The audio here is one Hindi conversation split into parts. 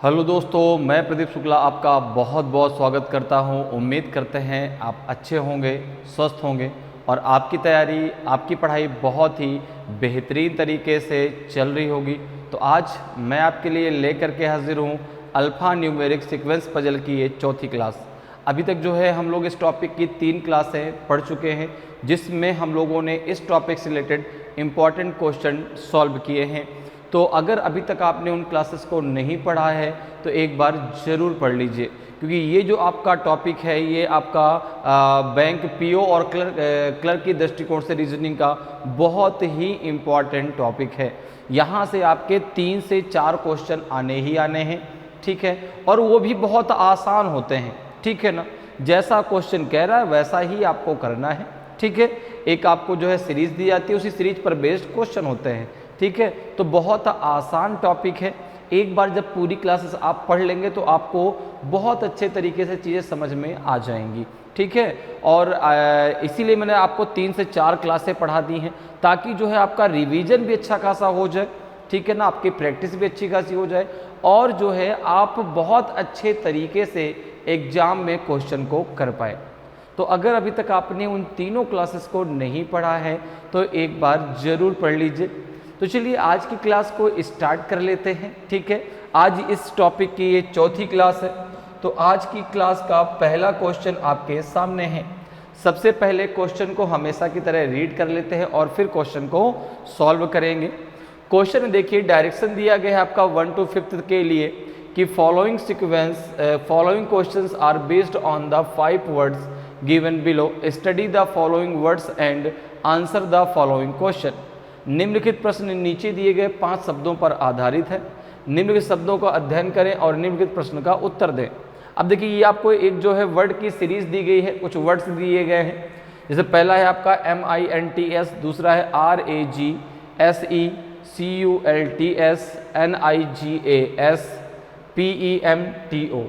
हेलो दोस्तों, मैं प्रदीप शुक्ला आपका बहुत बहुत स्वागत करता हूं। उम्मीद करते हैं आप अच्छे होंगे, स्वस्थ होंगे और आपकी तैयारी, आपकी पढ़ाई बहुत ही बेहतरीन तरीके से चल रही होगी। तो आज मैं आपके लिए लेकर के हाजिर हूं अल्फ़ा न्यूमेरिक सीक्वेंस पजल की ये चौथी क्लास। अभी तक जो है हम लोग इस टॉपिक की 3 क्लासें पढ़ चुके हैं, जिसमें हम लोगों ने इस टॉपिक से रिलेटेड इम्पॉर्टेंट क्वेश्चन सॉल्व किए हैं। तो अगर अभी तक आपने उन क्लासेस को नहीं पढ़ा है तो एक बार ज़रूर पढ़ लीजिए, क्योंकि ये जो आपका टॉपिक है ये आपका बैंक पीओ और क्लर्क की दृष्टिकोण से रीजनिंग का बहुत ही इम्पॉर्टेंट टॉपिक है। यहाँ से आपके 3 से 4 क्वेश्चन आने ही आने हैं, ठीक है, और वो भी बहुत आसान होते हैं, ठीक है ना। जैसा क्वेश्चन कह रहा है वैसा ही आपको करना है, ठीक है। एक आपको जो है सीरीज दी जाती है, उसी सीरीज पर बेस्ड क्वेश्चन होते हैं, ठीक है। तो बहुत आसान टॉपिक है। एक बार जब पूरी क्लासेस आप पढ़ लेंगे तो आपको बहुत अच्छे तरीके से चीज़ें समझ में आ जाएंगी, ठीक है। और इसीलिए मैंने आपको 3 से 4 क्लासें पढ़ा दी हैं, ताकि जो है आपका रिवीजन भी अच्छा खासा हो जाए, ठीक है ना, आपकी प्रैक्टिस भी अच्छी खासी हो जाए और जो है आप बहुत अच्छे तरीके से एग्ज़ाम में क्वेश्चन को कर पाए। तो अगर अभी तक आपने उन तीनों क्लासेस को नहीं पढ़ा है तो एक बार ज़रूर पढ़ लीजिए। तो चलिए आज की क्लास को स्टार्ट कर लेते हैं, ठीक है। आज इस टॉपिक की ये चौथी क्लास है। तो आज की क्लास का पहला क्वेश्चन आपके सामने है। सबसे पहले क्वेश्चन को हमेशा की तरह रीड कर लेते हैं और फिर क्वेश्चन को सॉल्व करेंगे। क्वेश्चन में देखिए डायरेक्शन दिया गया है आपका 1 to 5th के लिए कि following questions are based on the 5 words given below, study the following words and answer the following question. निम्नलिखित प्रश्न नीचे दिए गए 5 शब्दों पर आधारित है। निम्नलिखित शब्दों का अध्ययन करें और निम्नलिखित प्रश्न का उत्तर दें। अब देखिए ये आपको एक जो है वर्ड की सीरीज दी गई है, कुछ वर्ड्स दिए गए हैं। जैसे पहला है आपका MINTS, दूसरा है RAGSE, CULTS, NIGAS, PEMTO।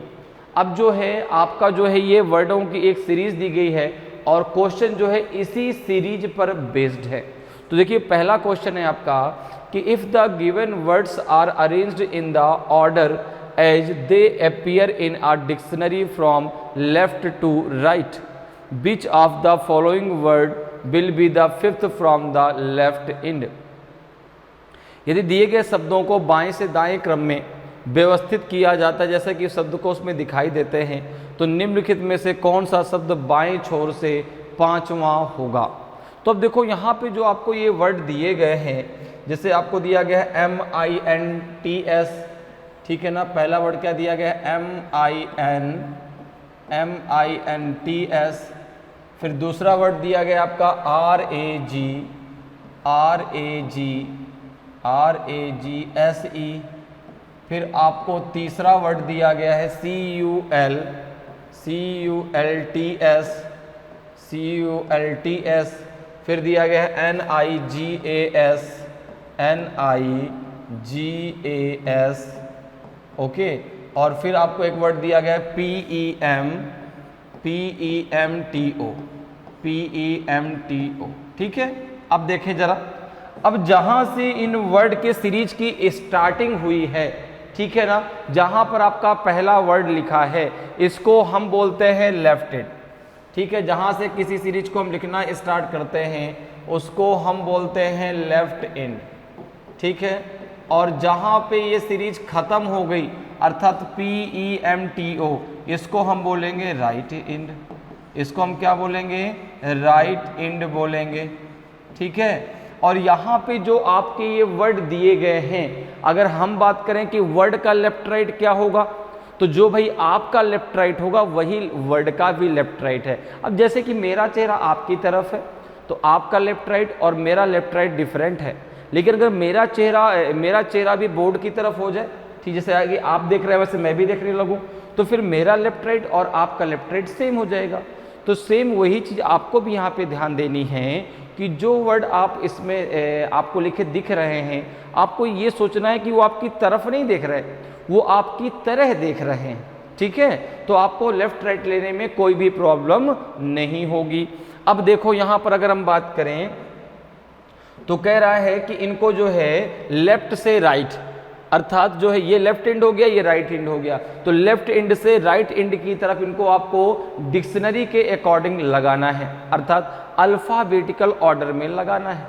अब जो है आपका जो है ये वर्डों की एक सीरीज दी गई है और क्वेश्चन जो है इसी सीरीज पर बेस्ड है। तो देखिए पहला क्वेश्चन है आपका कि if the given words are arranged in the order as they appear in a dictionary from left to right, which of the following word will be the 5th from the left end. यदि दिए गए शब्दों को बाएं से दाएं क्रम में व्यवस्थित किया जाता है, जैसे कि शब्द को उसमें दिखाई देते हैं, तो निम्नलिखित में से कौन सा शब्द बाएं छोर से 5वां होगा। तो अब देखो यहाँ पे जो आपको ये वर्ड दिए गए हैं, जैसे आपको दिया गया है MINTS, ठीक है ना। पहला वर्ड क्या दिया गया है MINTS। फिर दूसरा वर्ड दिया गया आपका RAGSE। फिर आपको तीसरा वर्ड दिया गया है CULTS। फिर दिया गया है NIGAS, ओके। और फिर आपको एक वर्ड दिया गया है PEMTO, ठीक है। अब देखें जरा, अब जहां से इन वर्ड के सीरीज की स्टार्टिंग हुई है, ठीक है ना, जहां पर आपका पहला वर्ड लिखा है इसको हम बोलते हैं लेफ्ट एंड, ठीक है। जहां से किसी सीरीज को हम लिखना स्टार्ट करते हैं उसको हम बोलते हैं लेफ्ट एंड, ठीक है। और जहां पे ये सीरीज खत्म हो गई अर्थात PEMTO, इसको हम बोलेंगे राइट एंड। इसको हम क्या बोलेंगे? राइट एंड बोलेंगे, ठीक है। और यहाँ पे जो आपके ये वर्ड दिए गए हैं, अगर हम बात करें कि वर्ड का लेफ्ट राइट क्या होगा, तो जो भाई आपका लेफ्ट राइट होगा वही वर्ड का भी लेफ्ट राइट है। अब जैसे कि मेरा चेहरा आपकी तरफ है तो आपका लेफ्ट राइट और मेरा लेफ्ट राइट डिफरेंट है, लेकिन अगर मेरा चेहरा भी बोर्ड की तरफ हो जाए, ठीक, जैसे आगे आप देख रहे हैं वैसे मैं भी देखने लगूं, तो फिर मेरा लेफ्ट राइट और आपका लेफ्ट राइट सेम हो जाएगा। तो सेम वही चीज़ आपको भी यहाँ पे ध्यान देनी है कि जो वर्ड आप इसमें आपको लिखे दिख रहे हैं, आपको ये सोचना है कि वो आपकी तरफ नहीं देख रहे, वो आपकी तरह देख रहे हैं, ठीक है। तो आपको लेफ्ट राइट लेने में कोई भी प्रॉब्लम नहीं होगी। अब देखो यहाँ पर अगर हम बात करें तो कह रहा है कि इनको जो है लेफ्ट से राइट अर्थात जो है ये लेफ्ट एंड हो गया, ये राइट एंड हो गया, तो लेफ्ट एंड से राइट एंड की तरफ इनको आपको डिक्शनरी के अकॉर्डिंग लगाना है, अर्थात अल्फाबेटिकल ऑर्डर में लगाना है।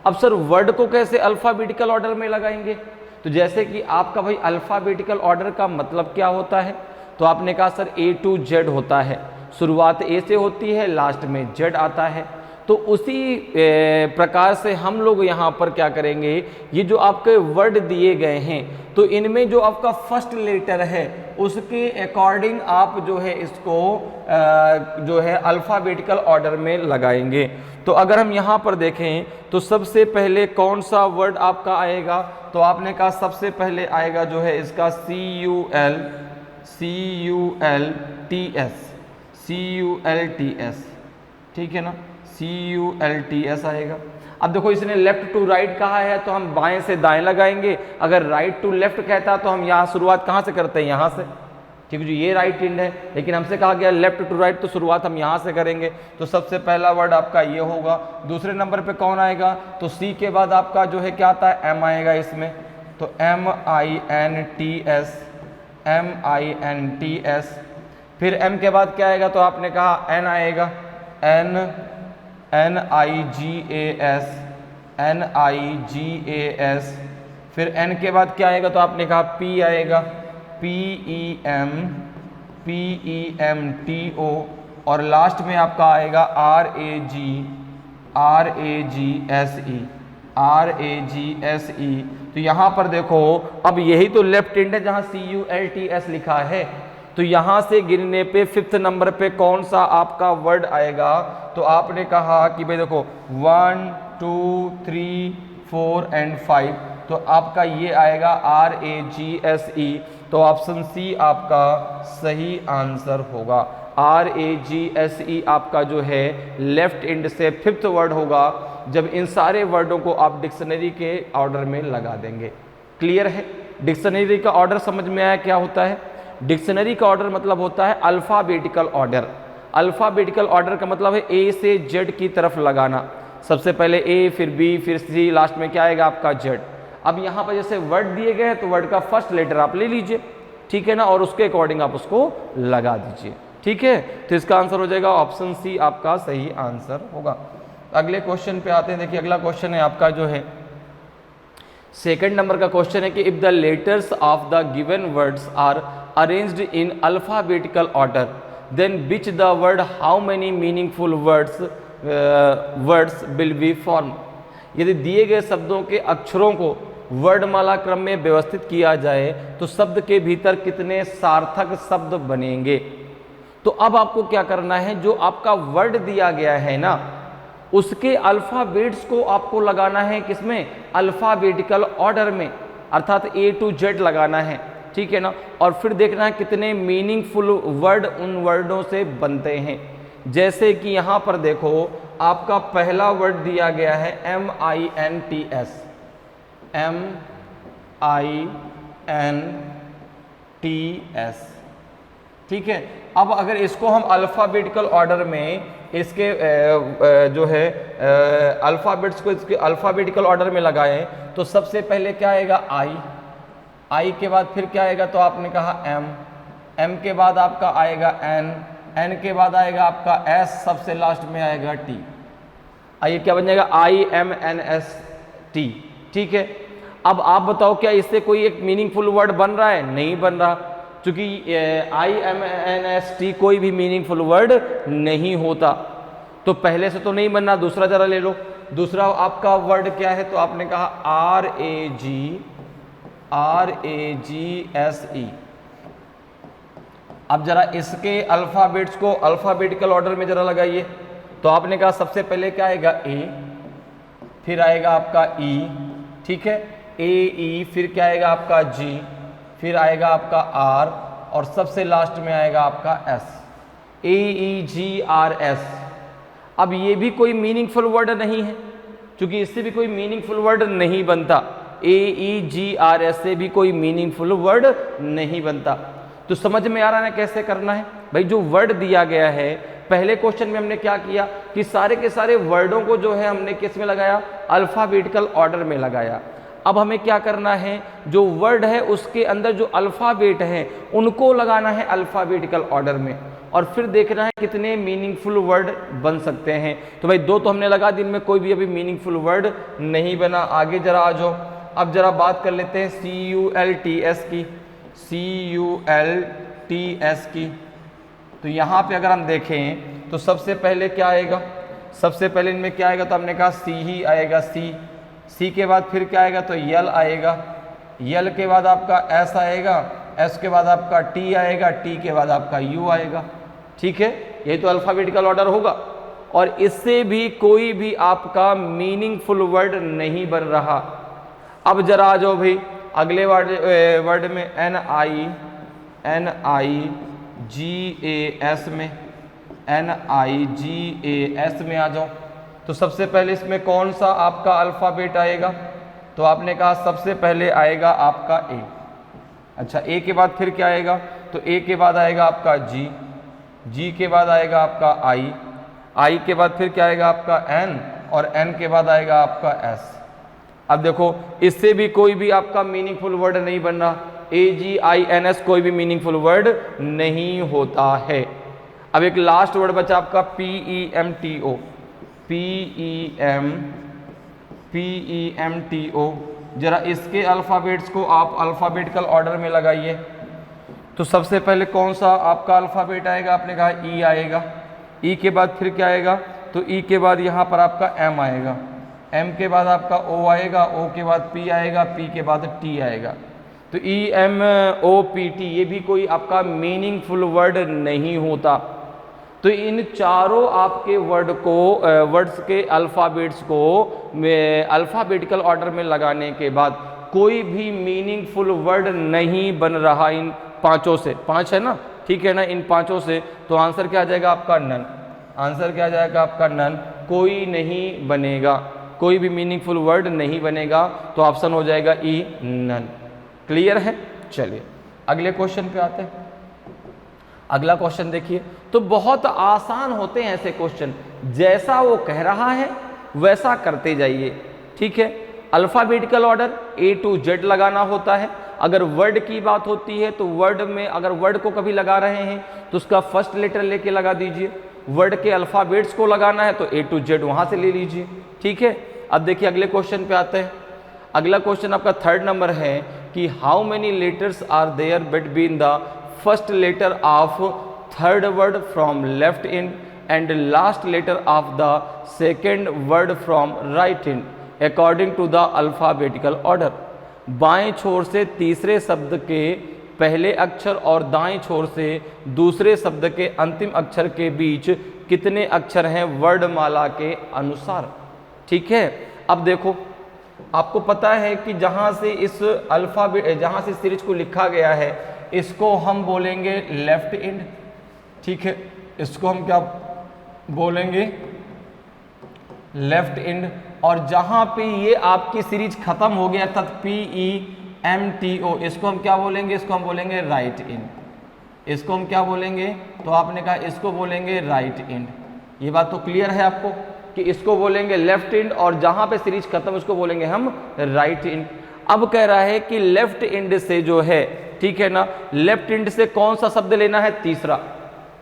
अब सर वर्ड को कैसे अल्फाबेटिकल ऑर्डर में लगाएंगे? तो जैसे कि आपका भाई अल्फाबेटिकल ऑर्डर का मतलब क्या होता है, तो आपने कहा सर A to Z होता है, शुरुआत A से होती है, लास्ट में Z आता है। तो उसी प्रकार से हम लोग यहाँ पर क्या करेंगे, ये जो आपके वर्ड दिए गए हैं तो इनमें जो आपका फर्स्ट लेटर है उसके अकॉर्डिंग आप जो है इसको जो है अल्फ़ाबेटिकल ऑर्डर में लगाएंगे। तो अगर हम यहाँ पर देखें तो सबसे पहले कौन सा वर्ड आपका आएगा, तो आपने कहा सबसे पहले आएगा जो है इसका CULTS, ठीक है ना, CULTS आएगा। अब देखो इसने लेफ्ट टू राइट कहा है तो हम बाएं से दाएं लगाएंगे, अगर राइट टू लेफ्ट कहता तो हम यहाँ शुरुआत कहाँ से करते हैं, यहाँ से, ठीक है जी, ये राइट हैंड है, लेकिन हमसे कहा गया लेफ्ट टू राइट तो शुरुआत हम यहाँ से करेंगे। तो सबसे पहला वर्ड आपका ये होगा। दूसरे नंबर पे कौन आएगा, तो C के बाद आपका जो है क्या आता है, M आएगा इसमें, तो MINTS। फिर M के बाद क्या आएगा, तो आपने कहा N आएगा, NIGAS। फिर N के बाद क्या आएगा, तो आपने कहा P आएगा, PEMTO। और लास्ट में आपका आएगा RAGSE। तो यहाँ पर देखो अब यही तो लेफ्ट हैंड है जहाँ CULTS लिखा है, तो यहाँ से गिनने पे फिफ्थ नंबर पे कौन सा आपका वर्ड आएगा, तो आपने कहा कि भाई देखो 1 2 3 4 एंड 5, तो आपका ये आएगा RAGSE। तो ऑप्शन सी आपका सही आंसर होगा। RAGSE आपका जो है लेफ्ट एंड से फिफ्थ वर्ड होगा जब इन सारे वर्डों को आप डिक्शनरी के ऑर्डर में लगा देंगे। क्लियर है? डिक्शनरी का ऑर्डर समझ में आया क्या होता है? डिक्शनरी का ऑर्डर मतलब होता है अल्फ़ाबेटिकल ऑर्डर। अल्फ़ाबेटिकल ऑर्डर का मतलब है A से Z की तरफ लगाना, सबसे पहले A फिर B फिर C, लास्ट में क्या आएगा आपका Z। अब यहाँ पर जैसे वर्ड दिए गए हैं तो वर्ड का फर्स्ट लेटर आप ले लीजिए, ठीक है ना, और उसके अकॉर्डिंग आप उसको लगा दीजिए, ठीक है। तो इसका आंसर हो जाएगा ऑप्शन सी आपका सही आंसर होगा। अगले क्वेश्चन पे आते हैं। देखिए अगला क्वेश्चन है आपका जो है सेकंड नंबर का क्वेश्चन है कि if the letters of the given words are arranged in alphabetical order then which the word how many meaningful words will be form. यदि दिए गए शब्दों के अक्षरों को वर्णमाला क्रम में व्यवस्थित किया जाए तो शब्द के भीतर कितने सार्थक शब्द बनेंगे। तो अब आपको क्या करना है, जो आपका वर्ड दिया गया है ना उसके अल्फ़ाबेट्स को आपको लगाना है किसमें, अल्फ़ाबेटिकल ऑर्डर में, अर्थात A to Z लगाना है, ठीक है ना। और फिर देखना है कितने मीनिंगफुल वर्ड उन वर्डों से बनते हैं। जैसे कि यहाँ पर देखो आपका पहला वर्ड दिया गया है MINTS, ठीक है। अब अगर इसको हम अल्फ़ाबेटिकल ऑर्डर में इसके जो है अल्फ़ाबेट्स को इसके अल्फ़ाबेटिकल ऑर्डर में लगाएं तो सबसे पहले क्या आएगा I के बाद फिर क्या आएगा, तो आपने कहा M के बाद आपका आएगा N के बाद आएगा आपका S, सबसे लास्ट में आएगा T। आइए क्या बन जाएगा IMNST, ठीक है। अब आप बताओ क्या इससे कोई एक मीनिंगफुल वर्ड बन रहा है? नहीं बन रहा, क्योंकि IMNST कोई भी मीनिंगफुल वर्ड नहीं होता। तो पहले से तो नहीं बनना, दूसरा जरा ले लो। दूसरा आपका वर्ड क्या है, तो आपने कहा RAGSE। अब जरा इसके अल्फ़ाबेट्स को अल्फ़ाबेटिकल ऑर्डर में जरा लगाइए। तो आपने कहा सबसे पहले क्या आएगा A, फिर आएगा आपका E, ठीक है, AE, फिर क्या आएगा आपका G, फिर आएगा आपका R और सबसे लास्ट में आएगा आपका S, AEGRS। अब ये भी कोई मीनिंगफुल वर्ड नहीं है, क्योंकि इससे भी कोई मीनिंगफुल वर्ड नहीं बनता। AEGRS से भी कोई मीनिंगफुल वर्ड नहीं बनता। तो समझ में आ रहा है ना कैसे करना है भाई। जो वर्ड दिया गया है पहले क्वेश्चन में हमने क्या किया कि सारे के सारे वर्डों को जो है हमने किस में लगाया, अल्फ़ाबेटिकल ऑर्डर में लगाया। अब हमें क्या करना है, जो वर्ड है उसके अंदर जो अल्फ़ाबेट है उनको लगाना है अल्फ़ाबेटिकल ऑर्डर में, और फिर देखना है कितने मीनिंगफुल वर्ड बन सकते हैं। तो भाई 2 तो हमने लगा दी, इनमें कोई भी अभी मीनिंगफुल वर्ड नहीं बना। आगे जरा आ जाओ, अब जरा बात कर लेते हैं CULTS की, CULTS की। तो यहाँ पे अगर हम देखें तो सबसे पहले क्या आएगा, सबसे पहले इनमें क्या आएगा, तो हमने कहा सी ही आएगा, सी के बाद फिर क्या आएगा, तो यल आएगा, यल के बाद आपका एस आएगा, एस के बाद आपका टी आएगा, टी के बाद आपका यू आएगा। ठीक है, यही तो अल्फ़ाबेटिकल ऑर्डर होगा, और इससे भी कोई भी आपका मीनिंगफुल वर्ड नहीं बन रहा। अब जरा आ जाओ भाई अगले वर्ड में NIGAS में, NIGAS में आ जाओ। तो सबसे पहले इसमें कौन सा आपका अल्फ़ाबेट आएगा, तो आपने कहा सबसे पहले आएगा आपका ए। अच्छा, ए के बाद फिर क्या आएगा, तो ए के बाद आएगा आपका जी, जी के बाद आएगा आपका आई, आई के बाद फिर क्या आएगा आपका एन, और एन के बाद आएगा आपका एस। अब देखो इससे भी कोई भी आपका मीनिंगफुल वर्ड नहीं बन रहा, AGINS कोई भी मीनिंगफुल वर्ड नहीं होता है। अब एक लास्ट वर्ड बचा आपका PEMTO, PEMTO। जरा इसके अल्फ़ाबेट्स को आप अल्फ़ाबेटिकल ऑर्डर में लगाइए। तो सबसे पहले कौन सा आपका अल्फ़ाबेट आएगा, आपने कहा ई आएगा, ई के बाद फिर क्या आएगा, तो ई के बाद यहाँ पर आपका एम आएगा, एम के बाद आपका ओ आएगा, ओ के बाद पी आएगा, पी के बाद टी आएगा। तो EMOPT ये भी कोई आपका मीनिंगफुल वर्ड नहीं होता। तो इन चारों आपके वर्ड्स के अल्फ़ाबेट्स को अल्फ़ाबेटिकल ऑर्डर में लगाने के बाद कोई भी मीनिंगफुल वर्ड नहीं बन रहा इन पांचों से। 5 है ना, ठीक है ना, इन पांचों से। तो आंसर क्या आ जाएगा आपका नन, आंसर क्या आ जाएगा आपका नन, कोई नहीं बनेगा, कोई भी मीनिंगफुल वर्ड नहीं बनेगा। तो ऑप्शन हो जाएगा ई, नन। क्लियर है? चलिए अगले क्वेश्चन पे आते हैं। अगला क्वेश्चन देखिए, तो बहुत आसान होते हैं ऐसे क्वेश्चन, जैसा वो कह रहा है वैसा करते जाइए। ठीक है, alphabetical order A to Z लगाना होता है। अगर वर्ड की बात होती है तो वर्ड में अगर वर्ड को कभी लगा रहे हैं तो उसका फर्स्ट लेटर लेके लगा दीजिए। वर्ड के अल्फ़ाबेट्स को लगाना है तो A to Z वहाँ से ले लीजिए। ठीक है, अब देखिए अगले क्वेश्चन पे आते हैं। अगला क्वेश्चन आपका 3rd नंबर है कि how many letters are there between the first letter of third word from left end and last letter of the second word from right end according to the alphabetical order. बाएं छोर से तीसरे शब्द के पहले अक्षर और दाएं छोर से दूसरे शब्द के अंतिम अक्षर के बीच कितने अक्षर हैं वर्णमाला के अनुसार। ठीक है, अब देखो आपको पता है कि जहां से इस अल्फ़ाबेट जहां से सीरीज को लिखा गया है इसको हम बोलेंगे लेफ्ट एंड। ठीक है, इसको हम क्या बोलेंगे, लेफ्ट एंड। और जहां पे ये आपकी सीरीज खत्म हो गया अर्थात PEMTO, इसको हम क्या बोलेंगे, इसको हम बोलेंगे राइट एंड। इसको हम क्या बोलेंगे, तो आपने कहा इसको बोलेंगे राइट एंड। ये बात तो क्लियर है आपको कि इसको बोलेंगे लेफ्ट एंड और जहां पे सीरीज खत्म उसको बोलेंगे हम राइट एंड। अब कह रहा है कि लेफ्ट एंड से जो है, ठीक है ना, लेफ्ट एंड से कौन सा शब्द लेना है, तीसरा।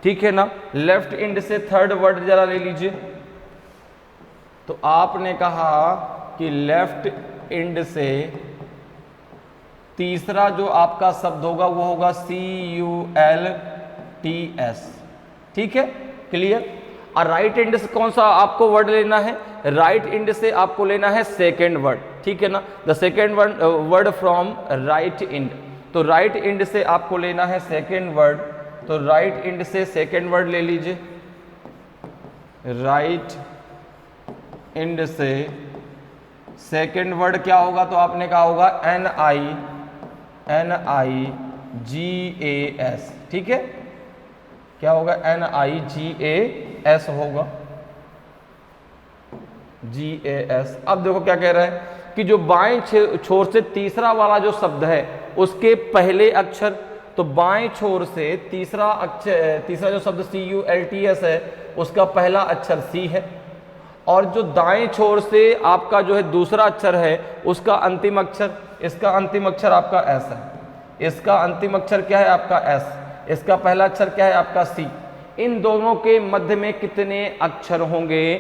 ठीक है ना, लेफ्ट एंड से थर्ड वर्ड जरा ले लीजिए। तो आपने कहा कि लेफ्ट एंड से तीसरा जो आपका शब्द होगा वो होगा CULTS। ठीक है, क्लियर। और राइट एंड से कौन सा आपको वर्ड लेना है, राइट एंड से आपको लेना है सेकेंड वर्ड। ठीक है ना, the second word from right and. तो राइट एंड से आपको लेना है सेकेंड वर्ड, तो राइट एंड से सेकेंड वर्ड ले लीजिए। राइट एंड से सेकेंड वर्ड क्या होगा, तो आपने कहा होगा NIGAS। ठीक है, क्या होगा, NIGAS होगा, GAS। अब देखो क्या कह रहा है कि जो बाएं छोर से तीसरा वाला जो शब्द है उसके पहले अक्षर, तो बाएं छोर से तीसरा अक्षर, तीसरा जो शब्द CULTS है उसका पहला अक्षर C है और जो दाएं छोर से आपका जो है दूसरा अक्षर है उसका अंतिम अक्षर, इसका अंतिम अक्षर आपका एस है, इसका अंतिम अक्षर क्या है आपका एस, इसका पहला अक्षर क्या है आपका सी। इन दोनों के मध्य में कितने अक्षर होंगे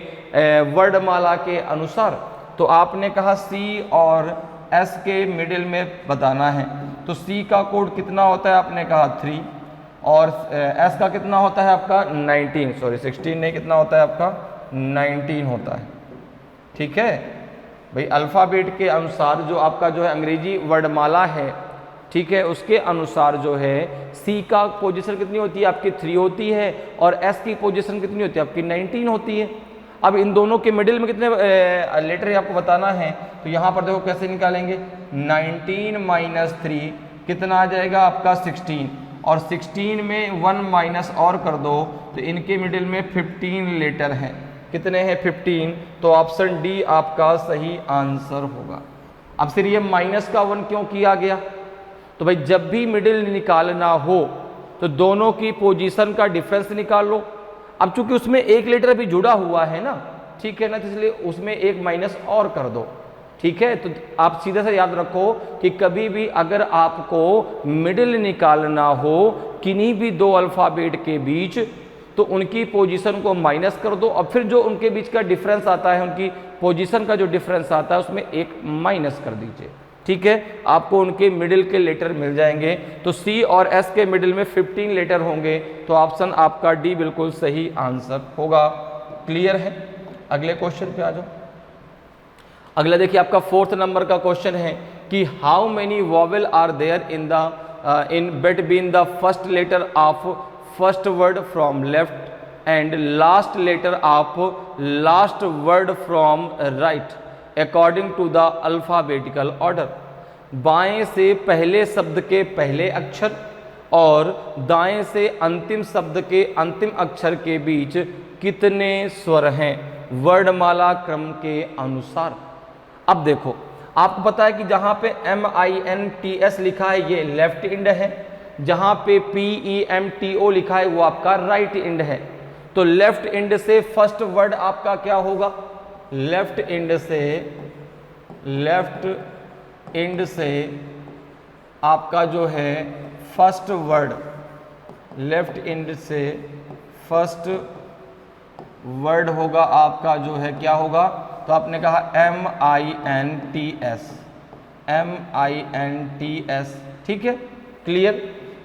वर्णमाला के अनुसार? तो आपने कहा सी और एस के मिडिल में बताना है। तो सी का कोड कितना होता है? आपने कहा 3 और एस का कितना होता है आपका 19, सॉरी 16 नहीं, कितना होता है आपका 19 होता है। ठीक है भाई, अल्फ़ाबेट के अनुसार जो आपका जो है अंग्रेजी वर्णमाला है, ठीक है, उसके अनुसार जो है सी का पोजीशन कितनी होती है आपकी 3 होती है और एस की पोजीशन कितनी होती है आपकी 19 होती है। अब इन दोनों के मिडिल में कितने लेटर आपको बताना है, तो यहाँ पर देखो कैसे निकालेंगे, 19 माइनस 3 कितना आ जाएगा आपका 16, और 16 में 1 माइनस और कर दो तो इनके मिडिल में 15 लेटर हैं। कितने हैं 15, तो ऑप्शन डी आपका सही आंसर होगा। अब फिर ये माइनस का 1 क्यों किया गया? तो भाई जब भी मिडिल निकालना हो तो दोनों की पोजीशन का डिफरेंस निकाल लो। अब चूंकि उसमें एक लेटर भी जुड़ा हुआ है ना, ठीक है ना, तो इसलिए उसमें एक माइनस और कर दो। ठीक है, तो आप सीधे से याद रखो कि कभी भी अगर आपको मिडिल निकालना हो किन्हीं भी दो अल्फ़ाबेट के बीच, तो उनकी पोजीशन को माइनस कर दो और फिर जो उनके बीच का डिफरेंस आता है, उनकी पोजीशन का जो डिफरेंस आता है उसमें एक माइनस कर दीजिए। ठीक है, आपको उनके मिडिल के लेटर मिल जाएंगे। तो सी और एस के मिडिल में 15 लेटर होंगे, तो ऑप्शन आपका डी बिल्कुल सही आंसर होगा। क्लियर है? अगले क्वेश्चन पे आ जाओ। अगला देखिए आपका 4th नंबर का क्वेश्चन है कि how many vowel are there in between the first letter of first word from left end last letter of last word from right according to the alphabetical order. बाएं से पहले शब्द के पहले अक्षर और दाएं से अंतिम शब्द के अंतिम अक्षर के बीच कितने स्वर हैं वर्णमाला क्रम के अनुसार? अब देखो, आपको पता है कि जहां पे MINTS लिखा है ये लेफ्ट इंड है, जहां पे PEMTO लिखा है वो आपका राइट इंड है। तो लेफ्ट इंड से फर्स्ट वर्ड आपका क्या होगा? लेफ्ट इंड से आपका जो है फर्स्ट वर्ड, लेफ्ट इंड से फर्स्ट वर्ड होगा आपका जो है क्या होगा? तो आपने कहा MINTS। ठीक है, क्लियर।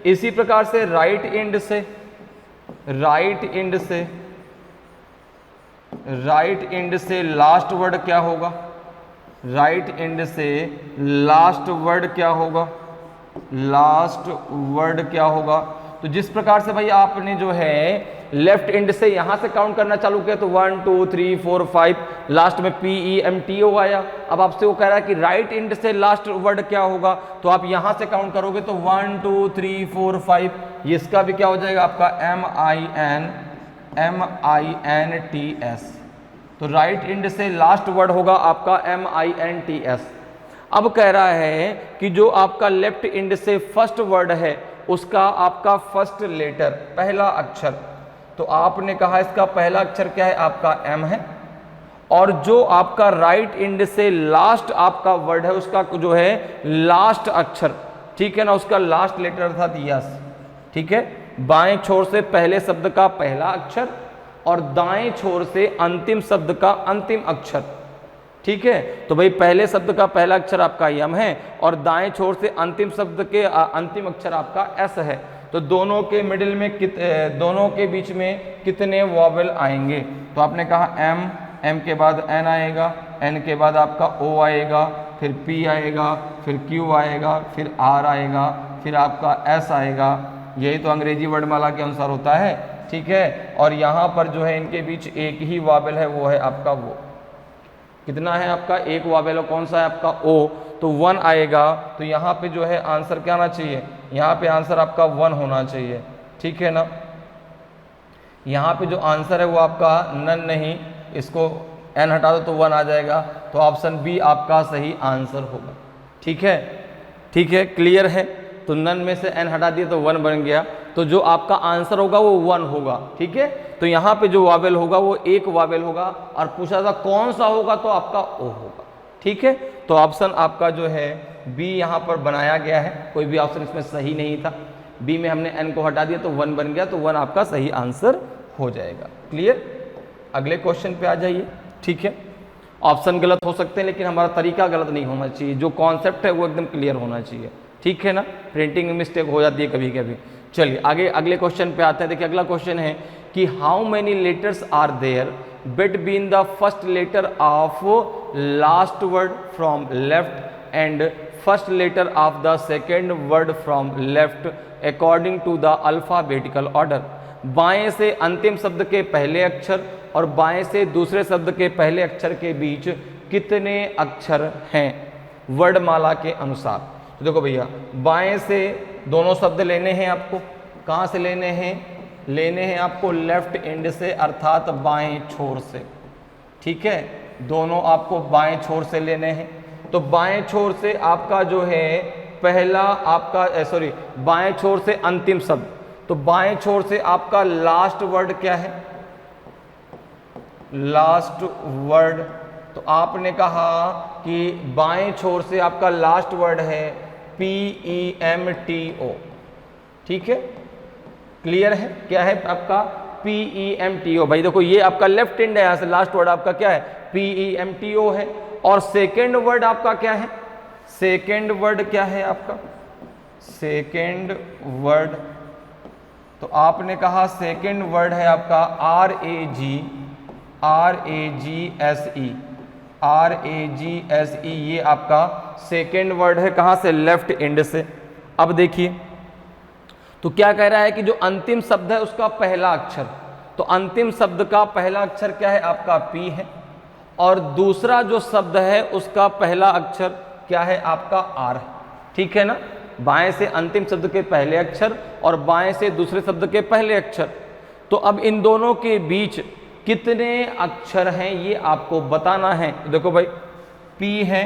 इसी प्रकार से राइट इंड से लास्ट वर्ड क्या होगा? राइट इंड से लास्ट वर्ड क्या होगा? लास्ट वर्ड क्या होगा? तो जिस प्रकार से भाई आपने जो है लेफ्ट इंड से यहां से काउंट करना चालू किया तो 1 2 3 4 5 लास्ट में PEMTO आया। अब आपसे वो कह रहा है कि राइट इंड से लास्ट वर्ड क्या होगा, तो आप यहां से काउंट करोगे तो 1 2 3 4 5, इसका भी क्या हो जाएगा आपका MINTS। तो राइट इंड से लास्ट वर्ड होगा आपका MINTS। अब कह रहा है कि जो आपका लेफ्ट इंड से फर्स्ट वर्ड है उसका आपका फर्स्ट लेटर पहला अक्षर, तो आपने कहा इसका पहला अक्षर क्या है? आपका M है। और जो आपका राइट इंड से लास्ट आपका वर्ड है उसका जो है लास्ट अक्षर, ठीक है ना, उसका लास्ट लेटर था यस। ठीक है, बाएं छोर से पहले शब्द का पहला अक्षर और दाएं छोर से अंतिम शब्द का अंतिम अक्षर। ठीक है, तो भाई पहले शब्द का पहला अक्षर आपका यम है और दाएं छोर से अंतिम शब्द के अंतिम अक्षर आपका एस है। तो दोनों के मिडिल में दोनों के बीच में कितने वॉवेल आएंगे? तो आपने कहा M के बाद N आएगा, N के बाद आपका O आएगा, फिर P आएगा, फिर Q आएगा, फिर R आएगा, फिर आपका S आएगा। यही तो अंग्रेजी वर्णमाला के अनुसार होता है। ठीक है, और यहाँ पर जो है इनके बीच एक ही वॉवेल है, वो है आपका वो। कितना है आपका? एक वॉवेल। कौन सा है आपका? O। तो 1 आएगा। तो यहाँ पे जो है आंसर क्या आना चाहिए? यहाँ पे आंसर आपका 1 होना चाहिए। ठीक है ना, यहाँ पे जो आंसर है वो आपका नन नहीं, इसको N हटा दो तो 1 आ जाएगा। तो ऑप्शन बी आपका सही आंसर होगा। ठीक है, ठीक है, क्लियर है। तो नन में से N हटा दिया तो 1 बन गया। तो जो आपका आंसर होगा वो 1 होगा। ठीक है, तो यहाँ पे जो वावेल होगा वो एक वावेल होगा, और पूछा था कौन सा होगा तो आपका ओ होगा। ठीक है, तो ऑप्शन आपका जो है बी यहाँ पर बनाया गया है, कोई भी ऑप्शन इसमें सही नहीं था। बी में हमने एन को हटा दिया तो 1 बन गया, तो 1 आपका सही आंसर हो जाएगा। क्लियर, अगले क्वेश्चन पे आ जाइए। ठीक है, ऑप्शन गलत हो सकते हैं लेकिन हमारा तरीका गलत नहीं होना चाहिए, जो कॉन्सेप्ट है वो एकदम क्लियर होना चाहिए। ठीक है ना, प्रिंटिंग में मिस्टेक हो जाती है कभी कभी। चलिए आगे अगले क्वेश्चन पे आते हैं। देखिए अगला क्वेश्चन है कि how many letters are there between the first letter of last word from left end first letter of the second word from left according to the alphabetical order. बाएं से अंतिम शब्द के पहले अक्षर और बाएं से दूसरे शब्द के पहले अक्षर के बीच कितने अक्षर हैं वर्णमाला के अनुसार। तो देखो भैया, बाएं से दोनों शब्द लेने हैं आपको, कहाँ से लेने हैं, लेने हैं आपको लेफ्ट एंड से, अर्थात बाएं छोर से। ठीक है, दोनों आपको बाएं छोर से लेने हैं। तो बाएं छोर से आपका जो है पहला आपका बाएं छोर से अंतिम शब्द, तो बाएं छोर से आपका लास्ट वर्ड क्या है, लास्ट वर्ड। तो आपने कहा कि बाएं छोर से आपका लास्ट वर्ड है PEMTO। ठीक है, क्लियर है, क्या है आपका PEMTO। भाई देखो ये आपका लेफ्ट हैंड है, यहां से लास्ट वर्ड आपका क्या है PEMTO है। और सेकेंड वर्ड आपका क्या है, सेकेंड वर्ड क्या है आपका, सेकेंड वर्ड, तो आपने कहा सेकेंड वर्ड है आपका RAGSE, ये आपका सेकेंड वर्ड है, कहां से, लेफ्ट एंड से। अब देखिए तो क्या कह रहा है कि जो अंतिम शब्द है उसका पहला अक्षर, तो अंतिम शब्द का पहला अक्षर क्या है आपका P है, और दूसरा जो शब्द है उसका पहला अक्षर क्या है आपका R है। ठीक है ना, बाएं से अंतिम शब्द के पहले अक्षर और बाएं से दूसरे शब्द के पहले अक्षर। तो अब इन दोनों के बीच कितने अक्षर हैं ये आपको बताना है। देखो भाई P है,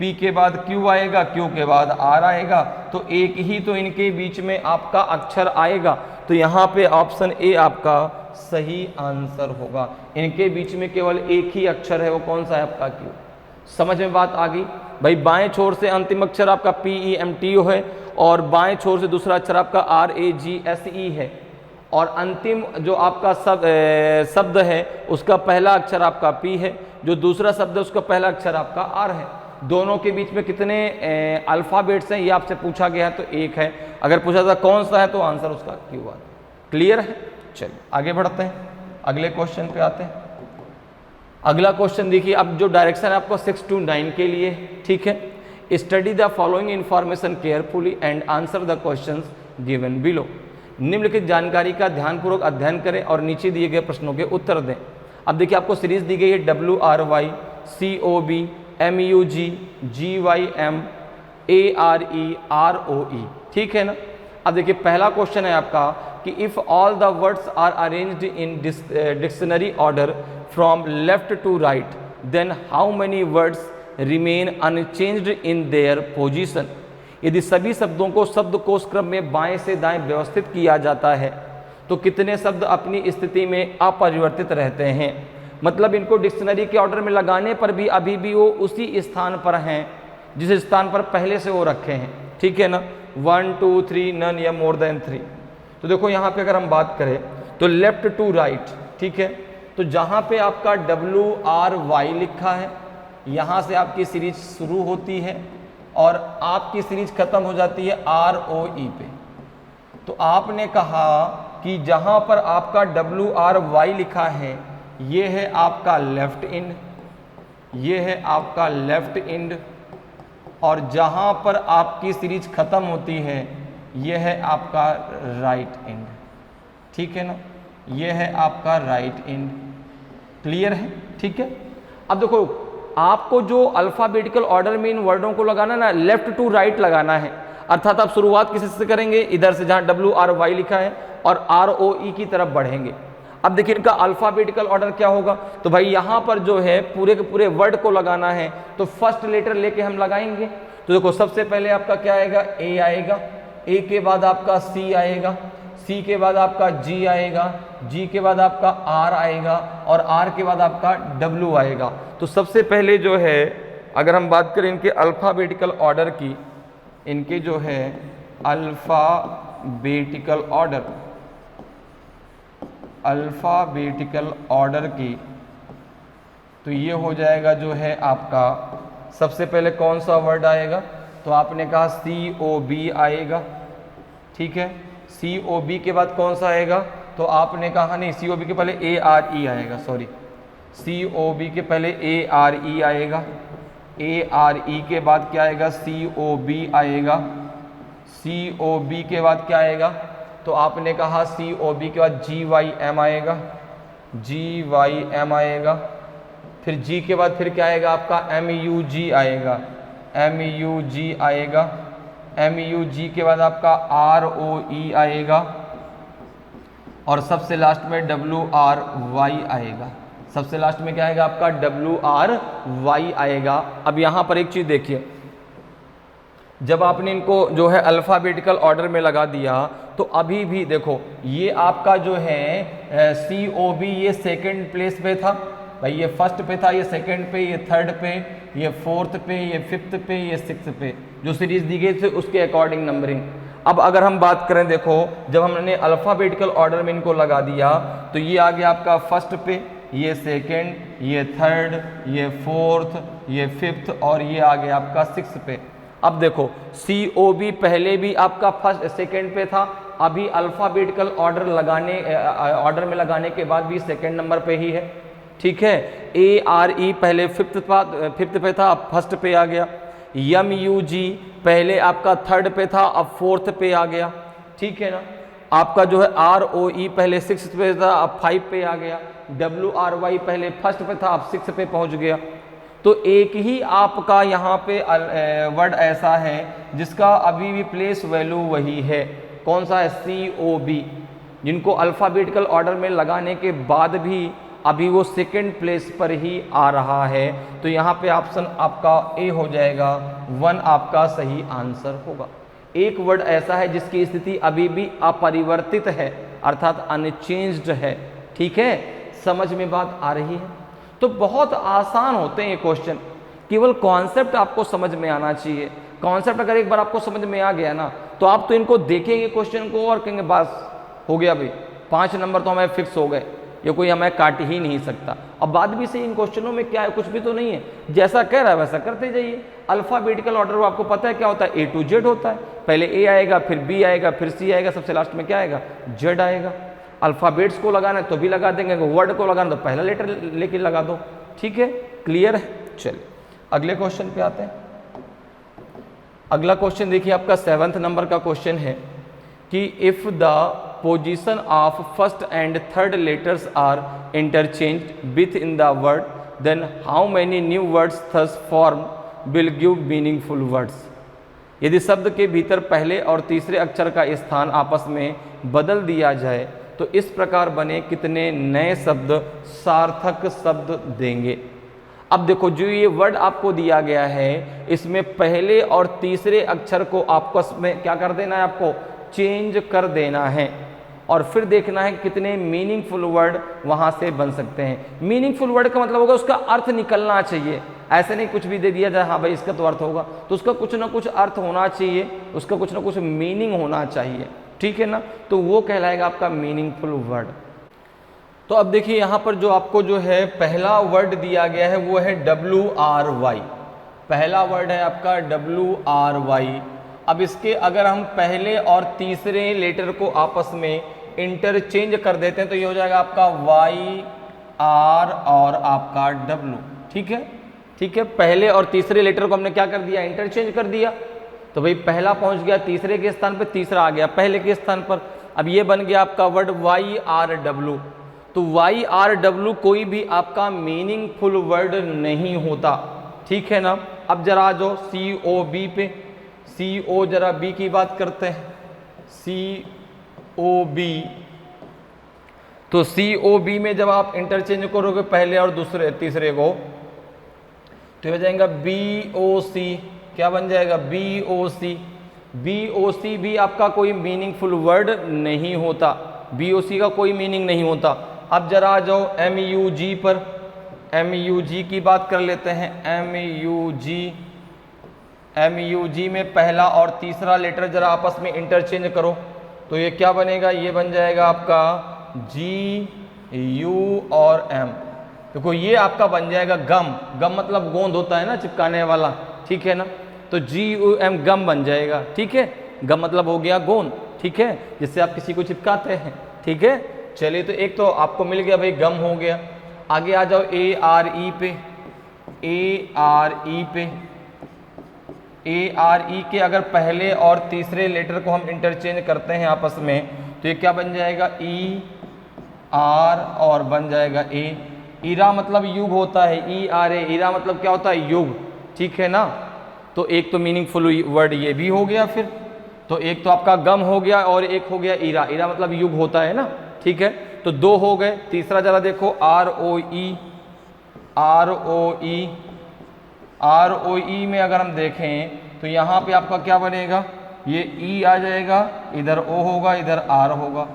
P के बाद Q आएगा, Q के बाद R आएगा, तो एक ही तो इनके बीच में आपका अक्षर आएगा। तो यहाँ पे ऑप्शन ए आपका सही आंसर होगा। इनके बीच में केवल एक ही अक्षर है, वो कौन सा है आपका Q। समझ में बात आ गई भाई। बाएं छोर से अंतिम अक्षर आपका PEMTO है और बाएं छोर से दूसरा अक्षर आपका RAGSE है, और अंतिम जो आपका शब्द है उसका पहला अक्षर आपका P है, जो दूसरा शब्द है उसका पहला अक्षर आपका R है। दोनों के बीच में कितने अल्फाबेट्स हैं ये आपसे पूछा गया है, तो एक है। अगर पूछा था कौन सा है तो आंसर उसका Q है। क्लियर है, चलिए आगे बढ़ते हैं, अगले क्वेश्चन पे आते हैं। अगला क्वेश्चन देखिए, अब जो डायरेक्शन है आपको 6 to 9 के लिए। ठीक है, study the following information carefully and answer the questions given below. निम्नलिखित जानकारी का ध्यानपूर्वक अध्ययन करें और नीचे दिए गए प्रश्नों के उत्तर दें। अब देखिए आपको सीरीज दी गई है WRY COB MUG GYM ARE ROE। ठीक है ना। अब देखिए पहला क्वेश्चन है आपका कि if all the words are arranged in dictionary order from left to right then how many words remain unchanged in their position. यदि सभी शब्दों को शब्दकोश क्रम में बाएं से दाएं व्यवस्थित किया जाता है तो कितने शब्द अपनी स्थिति में अपरिवर्तित रहते हैं। मतलब इनको डिक्शनरी के ऑर्डर में लगाने पर भी अभी भी वो उसी स्थान पर हैं जिस स्थान पर पहले से वो रखे हैं। ठीक है ना, 1 2 3 नन या मोर देन 3। तो देखो यहाँ पे अगर हम बात करें तो लेफ्ट टू राइट, ठीक है, तो जहाँ पे आपका WRY लिखा है यहाँ से आपकी सीरीज शुरू होती है और आपकी सीरीज खत्म हो जाती है ROE पे। तो आपने कहा कि जहाँ पर आपका WRY लिखा है ये है आपका लेफ्ट एंड, ये है आपका लेफ्ट एंड, और जहाँ पर आपकी सीरीज खत्म होती है ये है आपका राइट एंड। ठीक है ना, ये है आपका राइट एंड। क्लियर है, ठीक है। अब देखो आपको जो अल्फाबेटिकल ऑर्डर में इन वर्डों को लगाना ना, लेफ्ट टू राइट लगाना है, अर्थात आप शुरुआत किसी से करेंगे इधर से जहाँ WRY लिखा है और ROE की तरफ बढ़ेंगे। अब देखिए इनका अल्फाबेटिकल ऑर्डर क्या होगा, तो भाई यहाँ पर जो है पूरे के पूरे वर्ड को लगाना है तो फर्स्ट लेटर लेके हम लगाएंगे। तो देखो सबसे पहले आपका क्या आएगा, A आएगा, A के बाद आपका C आएगा, सी के बाद आपका जी आएगा, जी के बाद आपका आर आएगा और आर के बाद आपका डब्ल्यू आएगा। तो सबसे पहले जो है अगर हम बात करें इनके अल्फ़ाबेटिकल ऑर्डर की, इनके जो है अल्फ़ाबेटिकल ऑर्डर की, तो ये हो जाएगा जो है आपका सबसे पहले कौन सा वर्ड आएगा, तो आपने कहा COB आएगा, ठीक है। COB के बाद कौन सा आएगा, तो आपने कहा नहीं, COB के पहले ARE आएगा, सॉरी, COB के पहले ARE आएगा, ARE के बाद क्या आएगा, COB आएगा, COB के बाद क्या आएगा, तो आपने कहा COB के बाद GYM आएगा, GYM आएगा, फिर G के बाद फिर क्या आएगा आपका MUG आएगा, MUG आएगा, MUG के बाद आपका ROE आएगा और सबसे लास्ट में WRY आएगा। सबसे लास्ट में क्या आएगा आपका WRY आएगा। अब यहाँ पर एक चीज़ देखिए, जब आपने इनको जो है अल्फ़ाबेटिकल ऑर्डर में लगा दिया तो अभी भी देखो ये आपका जो है COB ये सेकंड प्लेस पे था भाई, ये फर्स्ट पे था, ये सेकंड पे, ये थर्ड पे, ये फोर्थ पे, ये फिफ्थ पे, ये सिक्स्थ पे, जो सीरीज दी गई थी उसके अकॉर्डिंग नंबरिंग। अब अगर हम बात करें, देखो जब हमने अल्फ़ाबेटिकल ऑर्डर में इनको लगा दिया तो ये आ गया आपका फर्स्ट पे, ये सेकंड, ये थर्ड, ये फोर्थ, ये फिफ्थ और ये आ गया आपका सिक्स्थ पे। अब देखो COB पहले भी आपका फर्स्ट सेकंड पे था, अभी अल्फ़ाबेटिकल ऑर्डर में लगाने के बाद भी सेकंड नंबर पे ही है, ठीक है। ARE पहले फिफ्थ पे था, अब फर्स्ट पे आ गया। MUG पहले आपका थर्ड पे था, अब फोर्थ पे आ गया, ठीक है ना। आपका जो है ROE पहले सिक्स्थ पे था, अब 5 पे आ गया। WRY पहले फर्स्ट पे था, अब 6 पे पहुंच गया। तो एक ही आपका यहाँ पे वर्ड ऐसा है जिसका अभी भी प्लेस वैल्यू वही है, कौन सा है, COB, जिनको अल्फ़ाबेटिकल ऑर्डर में लगाने के बाद भी अभी वो सेकंड प्लेस पर ही आ रहा है। तो यहाँ पे ऑप्शन आपका ए हो जाएगा, 1 आपका सही आंसर होगा। एक वर्ड ऐसा है जिसकी स्थिति अभी भी अपरिवर्तित है, अर्थात अनचेंज्ड है, ठीक है। समझ में बात आ रही है। तो बहुत आसान होते हैं ये क्वेश्चन, केवल कॉन्सेप्ट आपको समझ में आना चाहिए। कॉन्सेप्ट अगर एक बार आपको समझ में आ गया ना तो आप तो इनको देखेंगे क्वेश्चन को और कहेंगे बस हो गया भाई, 5 नंबर तो हमें फिक्स हो गए, ये कोई हमें काट ही नहीं सकता। अब बात भी सही, इन क्वेश्चनों में क्या है, कुछ भी तो नहीं है, जैसा कह रहा है वैसा करते जाइए। अल्फ़ाबेटिकल ऑर्डर आपको पता है क्या होता है, A to Z होता है, पहले A आएगा, फिर B आएगा, फिर C आएगा, सबसे लास्ट में क्या आएगा, Z आएगा। अल्फ़ाबेट्स को लगाना है तो भी लगा देंगे, वर्ड को लगाना तो पहला लेटर लेके लगा दो, ठीक है, क्लियर है। चलिए अगले क्वेश्चन पे आते हैं। अगला क्वेश्चन देखिए आपका 7th नंबर का क्वेश्चन है कि if the position of first and third letters are interchange within the word, then how many new words thus form will give meaningful words. यदि शब्द के भीतर पहले और तीसरे अक्षर का स्थान आपस में बदल दिया जाए तो इस प्रकार बने कितने नए शब्द सार्थक शब्द देंगे। अब देखो जो ये वर्ड आपको दिया गया है इसमें पहले और तीसरे अक्षर को आपस में क्या कर देना है, आपको चेंज कर देना है और फिर देखना है कितने मीनिंगफुल वर्ड वहां से बन सकते हैं। मीनिंगफुल वर्ड का मतलब होगा उसका अर्थ निकलना चाहिए, ऐसे नहीं कुछ भी दे दिया जाए हाँ भाई इसका तो अर्थ होगा, तो उसका कुछ ना कुछ अर्थ होना चाहिए, उसका कुछ ना कुछ मीनिंग होना चाहिए, ठीक है ना। तो वो कहलाएगा आपका मीनिंगफुल वर्ड। तो अब देखिए यहाँ पर जो आपको जो है पहला वर्ड दिया गया है वो है WRY, पहला वर्ड है आपका WRY। अब इसके अगर हम पहले और तीसरे लेटर को आपस में इंटरचेंज कर देते हैं तो ये हो जाएगा आपका YR और आपका W, ठीक है, ठीक है। पहले और तीसरे लेटर को हमने क्या कर दिया, इंटरचेंज कर दिया, तो भाई पहला पहुंच गया तीसरे के स्थान पर, तीसरा आ गया पहले के स्थान पर। अब ये बन गया आपका वर्ड YRW। तो YRW कोई भी आपका मीनिंगफुल वर्ड नहीं होता, ठीक है ना। अब जरा आ जाओ COB पे, CO जरा B की बात करते हैं, COB। तो COB में जब आप इंटरचेंज करोगे पहले और दूसरे तीसरे को तो हो जाएगा BOC, क्या बन जाएगा BOC। BOC भी आपका कोई मीनिंगफुल वर्ड नहीं होता, BOC का कोई मीनिंग नहीं होता। अब जरा आ जाओ MUG पर, MUG की बात कर लेते हैं। MUG में पहला और तीसरा लेटर जरा आपस में इंटरचेंज करो तो ये क्या बनेगा, ये बन जाएगा आपका GU और M। देखो ये आपका बन जाएगा गम, गम मतलब गोंद होता है ना चिपकाने वाला, ठीक है ना, तो GUM गम बन जाएगा, ठीक है। गम मतलब हो गया गोंद, ठीक है, जिससे आप किसी को चिपकाते हैं, ठीक है। चलिए तो एक तो आपको मिल गया भाई, गम हो गया। आगे आ जाओ ARE पे, ARE के अगर पहले और तीसरे लेटर को हम इंटरचेंज करते हैं आपस में तो ये क्या बन जाएगा, ER और बन जाएगा A। ईरा मतलब युग होता है, ERA, ईरा मतलब क्या होता है, युग, ठीक है ना। तो एक तो मीनिंगफुल वर्ड ये भी हो गया, फिर तो एक तो आपका गम हो गया और एक हो गया ईरा, ईरा मतलब युग होता है ना, ठीक है। तो दो हो गए। तीसरा जरा देखो ROE में अगर हम देखें तो यहाँ पे आपका क्या बनेगा, ये E आ जाएगा, इधर O होगा, इधर R होगा।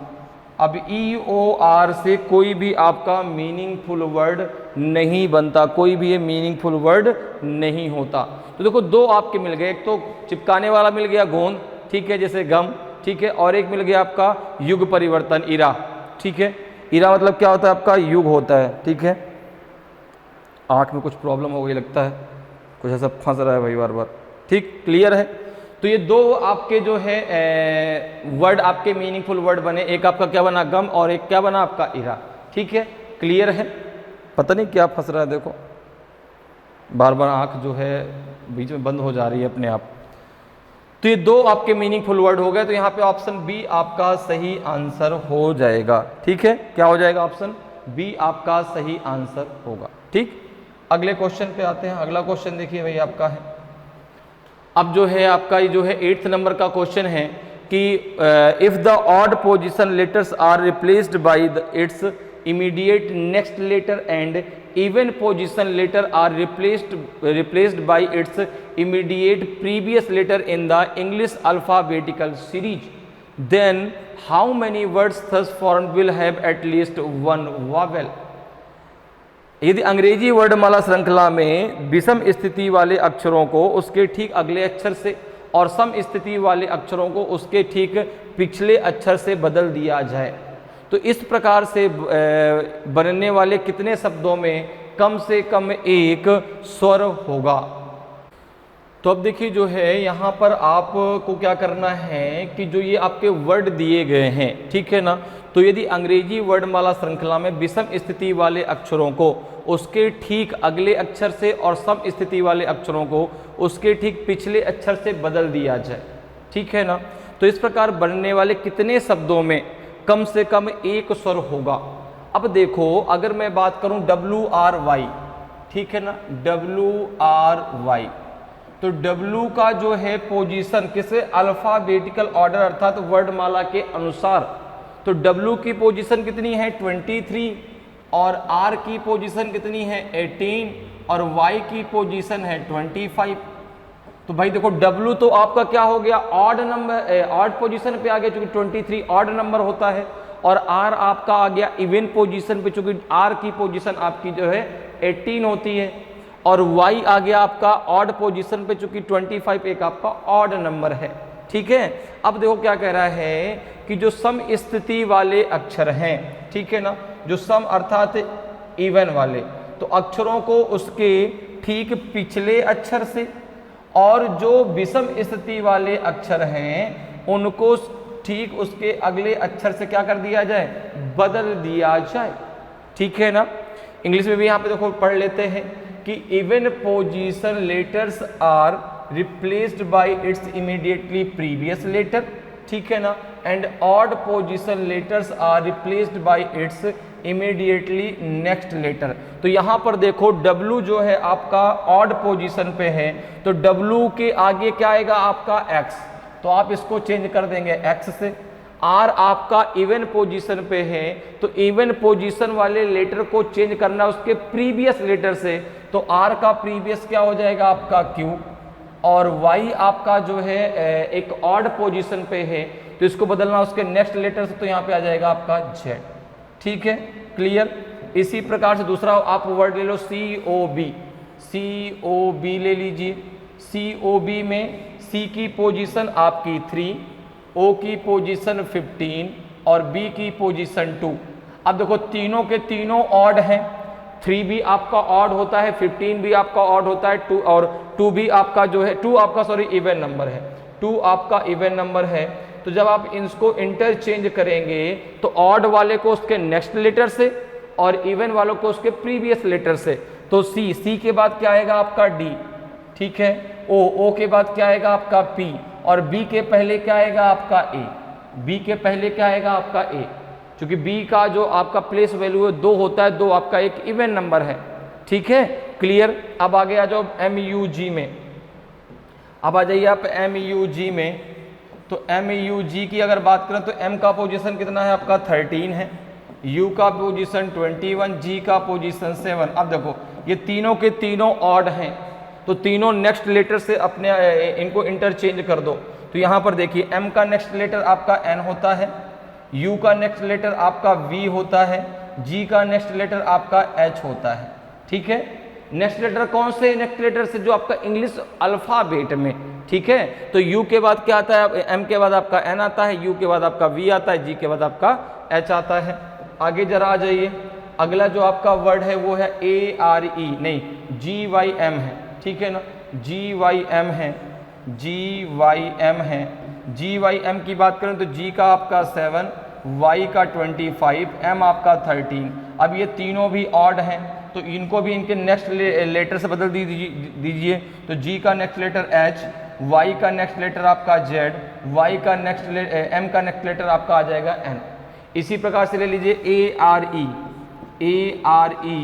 अब EOR से कोई भी आपका मीनिंगफुल वर्ड नहीं बनता, कोई भी ये मीनिंगफुल वर्ड नहीं होता। तो देखो दो आपके मिल गए, एक तो चिपकाने वाला मिल गया गोंद, ठीक है, जैसे गम, ठीक है, और एक मिल गया आपका युग परिवर्तन, ईरा, ठीक है। ईरा मतलब क्या होता है आपका, युग होता है, ठीक है। आँख में कुछ प्रॉब्लम हो गई लगता है, कुछ ऐसा फंस रहा है भाई बार बार, ठीक, क्लियर है। तो ये दो आपके जो है वर्ड आपके मीनिंगफुल वर्ड बने, एक आपका क्या बना गम और एक क्या बना आपका ईरा, ठीक है, क्लियर है। पता नहीं क्या फंस रहा है, देखो बार बार आंख जो है बीच में बंद हो जा रही है अपने आप। तो ये दो आपके मीनिंगफुल वर्ड हो गए, तो यहाँ पे ऑप्शन बी आपका सही आंसर हो जाएगा, ठीक है। क्या हो जाएगा, ऑप्शन बी आपका सही आंसर होगा, ठीक। अगले क्वेश्चन पे आते हैं। अगला क्वेश्चन देखिए भाई आपका है, अब जो है आपका ये जो है 8th नंबर का क्वेश्चन है कि if the odd position letters are replaced by its immediate next letter and even position letter are replaced by its immediate previous letter in the English alphabetical series, then how many words thus formed will have at least one vowel. यदि अंग्रेजी वर्णमाला श्रृंखला में विषम स्थिति वाले अक्षरों को उसके ठीक अगले अक्षर से और सम स्थिति वाले अक्षरों को उसके ठीक पिछले अक्षर से बदल दिया जाए तो इस प्रकार से बनने वाले कितने शब्दों में कम से कम एक स्वर होगा। तो अब देखिए जो है यहाँ पर आपको क्या करना है कि जो ये आपके वर्ड दिए गए हैं, ठीक है ना, तो यदि अंग्रेजी वर्णमाला श्रृंखला में विषम स्थिति वाले अक्षरों को उसके ठीक अगले अक्षर से और सम स्थिति वाले अक्षरों को उसके ठीक पिछले अक्षर से बदल दिया जाए, ठीक है ना, तो इस प्रकार बनने वाले कितने शब्दों में कम से कम एक स्वर होगा। अब देखो अगर मैं बात करूं WRY, ठीक है ना, WRY, तो W का जो है पोजीशन किसे अल्फाबेटिकल ऑर्डर अर्थात वर्णमाला के अनुसार, तो W की पोजीशन कितनी है 23 और R की पोजीशन कितनी है 18 और Y की पोजीशन है 25। तो भाई देखो W तो आपका क्या हो गया ऑड नंबर, ऑड पोजीशन पे आ गया चूंकि 23 ऑड नंबर होता है, और R आपका आ गया इवन पोजीशन पे चूंकि R की पोजीशन आपकी जो है 18 होती है, और Y आ गया आपका ऑड पोजीशन पे चूंकि 25 एक आपका ऑड नंबर है, ठीक है। अब देखो क्या कह रहा है कि जो सम स्थिति वाले अक्षर हैं, ठीक है ना, जो सम अर्थात इवन वाले, तो अक्षरों को उसके ठीक पिछले अक्षर से और जो विषम स्थिति वाले अक्षर हैं उनको ठीक उसके अगले अक्षर से क्या कर दिया जाए, बदल दिया जाए, ठीक है ना। इंग्लिश में भी यहाँ पे देखो पढ़ लेते हैं कि even position letters are replaced by its immediately previous letter, ठीक है ना, and odd position letters are replaced by its immediately next letter. तो यहाँ पर देखो W जो है आपका ऑड पोजीशन पे है, तो W के आगे क्या आएगा आपका X, तो आप इसको चेंज कर देंगे X से। R आपका इवन पोजीशन पे है, तो इवन पोजीशन वाले लेटर को चेंज करना उसके प्रीवियस लेटर से, तो R का प्रीवियस क्या हो जाएगा आपका Q, और y आपका जो है एक ऑड पोजीशन पे है, तो इसको बदलना उसके नेक्स्ट लेटर से, तो यहाँ पे आ जाएगा आपका z। ठीक है, क्लियर। इसी प्रकार से दूसरा आप वर्ड ले लो COB, COB ले लीजिए। COB में C की पोजीशन आपकी 3, O की पोजीशन 15 और B की पोजीशन 2। अब देखो तीनों के तीनों ऑड हैं, 3 भी आपका ऑड होता है, 15 भी आपका ऑड होता है, 2 और 2 भी आपका जो है 2 आपका सॉरी इवन नंबर है, 2 आपका इवन नंबर है। तो जब आप इसको इंटरचेंज करेंगे तो ऑड वाले को उसके नेक्स्ट लेटर से और इवन वालों को उसके प्रीवियस लेटर से। तो C के बाद क्या आएगा आपका D, ठीक है, O के बाद क्या आएगा आपका P और B के पहले क्या आएगा आपका A, B के पहले क्या आएगा आपका A, क्योंकि B का जो आपका प्लेस वैल्यू है 2 होता है, 2 आपका एक इवन नंबर है। ठीक है, क्लियर। अब आगे आ जाओ MUG में, अब आ जाइए आप MUG में। तो MUG की अगर बात करें तो M का पोजीशन कितना है आपका 13 है, U का पोजीशन 21, G का पोजीशन 7। अब देखो ये तीनों के तीनों ऑड हैं, तो तीनों नेक्स्ट लेटर से अपने इनको इंटरचेंज कर दो। तो यहाँ पर देखिए M का नेक्स्ट लेटर आपका N होता है, U का नेक्स्ट लेटर आपका V होता है, G का नेक्स्ट लेटर आपका H होता है। ठीक है, नेक्स्ट लेटर कौन से नेक्स्ट लेटर से, जो आपका इंग्लिश अल्फाबेट में। ठीक है, तो U के बाद क्या आता है, M के बाद आपका N आता है, U के बाद आपका V आता है, G के बाद आपका H आता है। आगे जरा आ जाइए, अगला जो आपका वर्ड है वो है ARE, नहीं GYM है। ठीक है ना, GYM है, GYM है। GYM की बात करें तो G का आपका 7, Y का 25, M आपका 13। अब ये तीनों भी ऑड हैं, तो इनको भी इनके नेक्स्ट लेटर से बदल दीजिए। तो G का नेक्स्ट लेटर H, Y का नेक्स्ट लेटर आपका Z, Y का नेक्स्ट M का नेक्स्ट लेटर आपका आ जाएगा N। इसी प्रकार से ले लीजिए ARE, ARE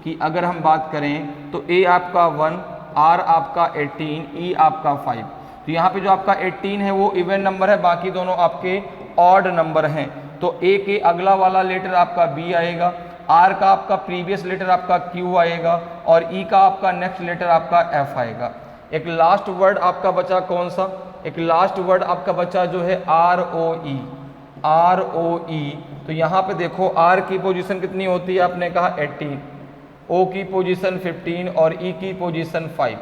की अगर हम बात करें तो A आपका 1, R आपका 18, E आपका 5। तो यहाँ पे जो आपका 18 है वो इवन नंबर है, बाकी दोनों आपके ऑड नंबर हैं। तो A के अगला वाला लेटर आपका B आएगा, R का आपका प्रीवियस लेटर आपका Q आएगा और E का आपका नेक्स्ट लेटर आपका F आएगा। एक लास्ट वर्ड आपका बचा कौन सा, एक लास्ट वर्ड आपका बचा जो है ROE, ROE। तो यहाँ पे देखो R की पोजीशन कितनी होती है, आपने कहा 18, O की पोजीशन 15 और E की पोजीशन 5।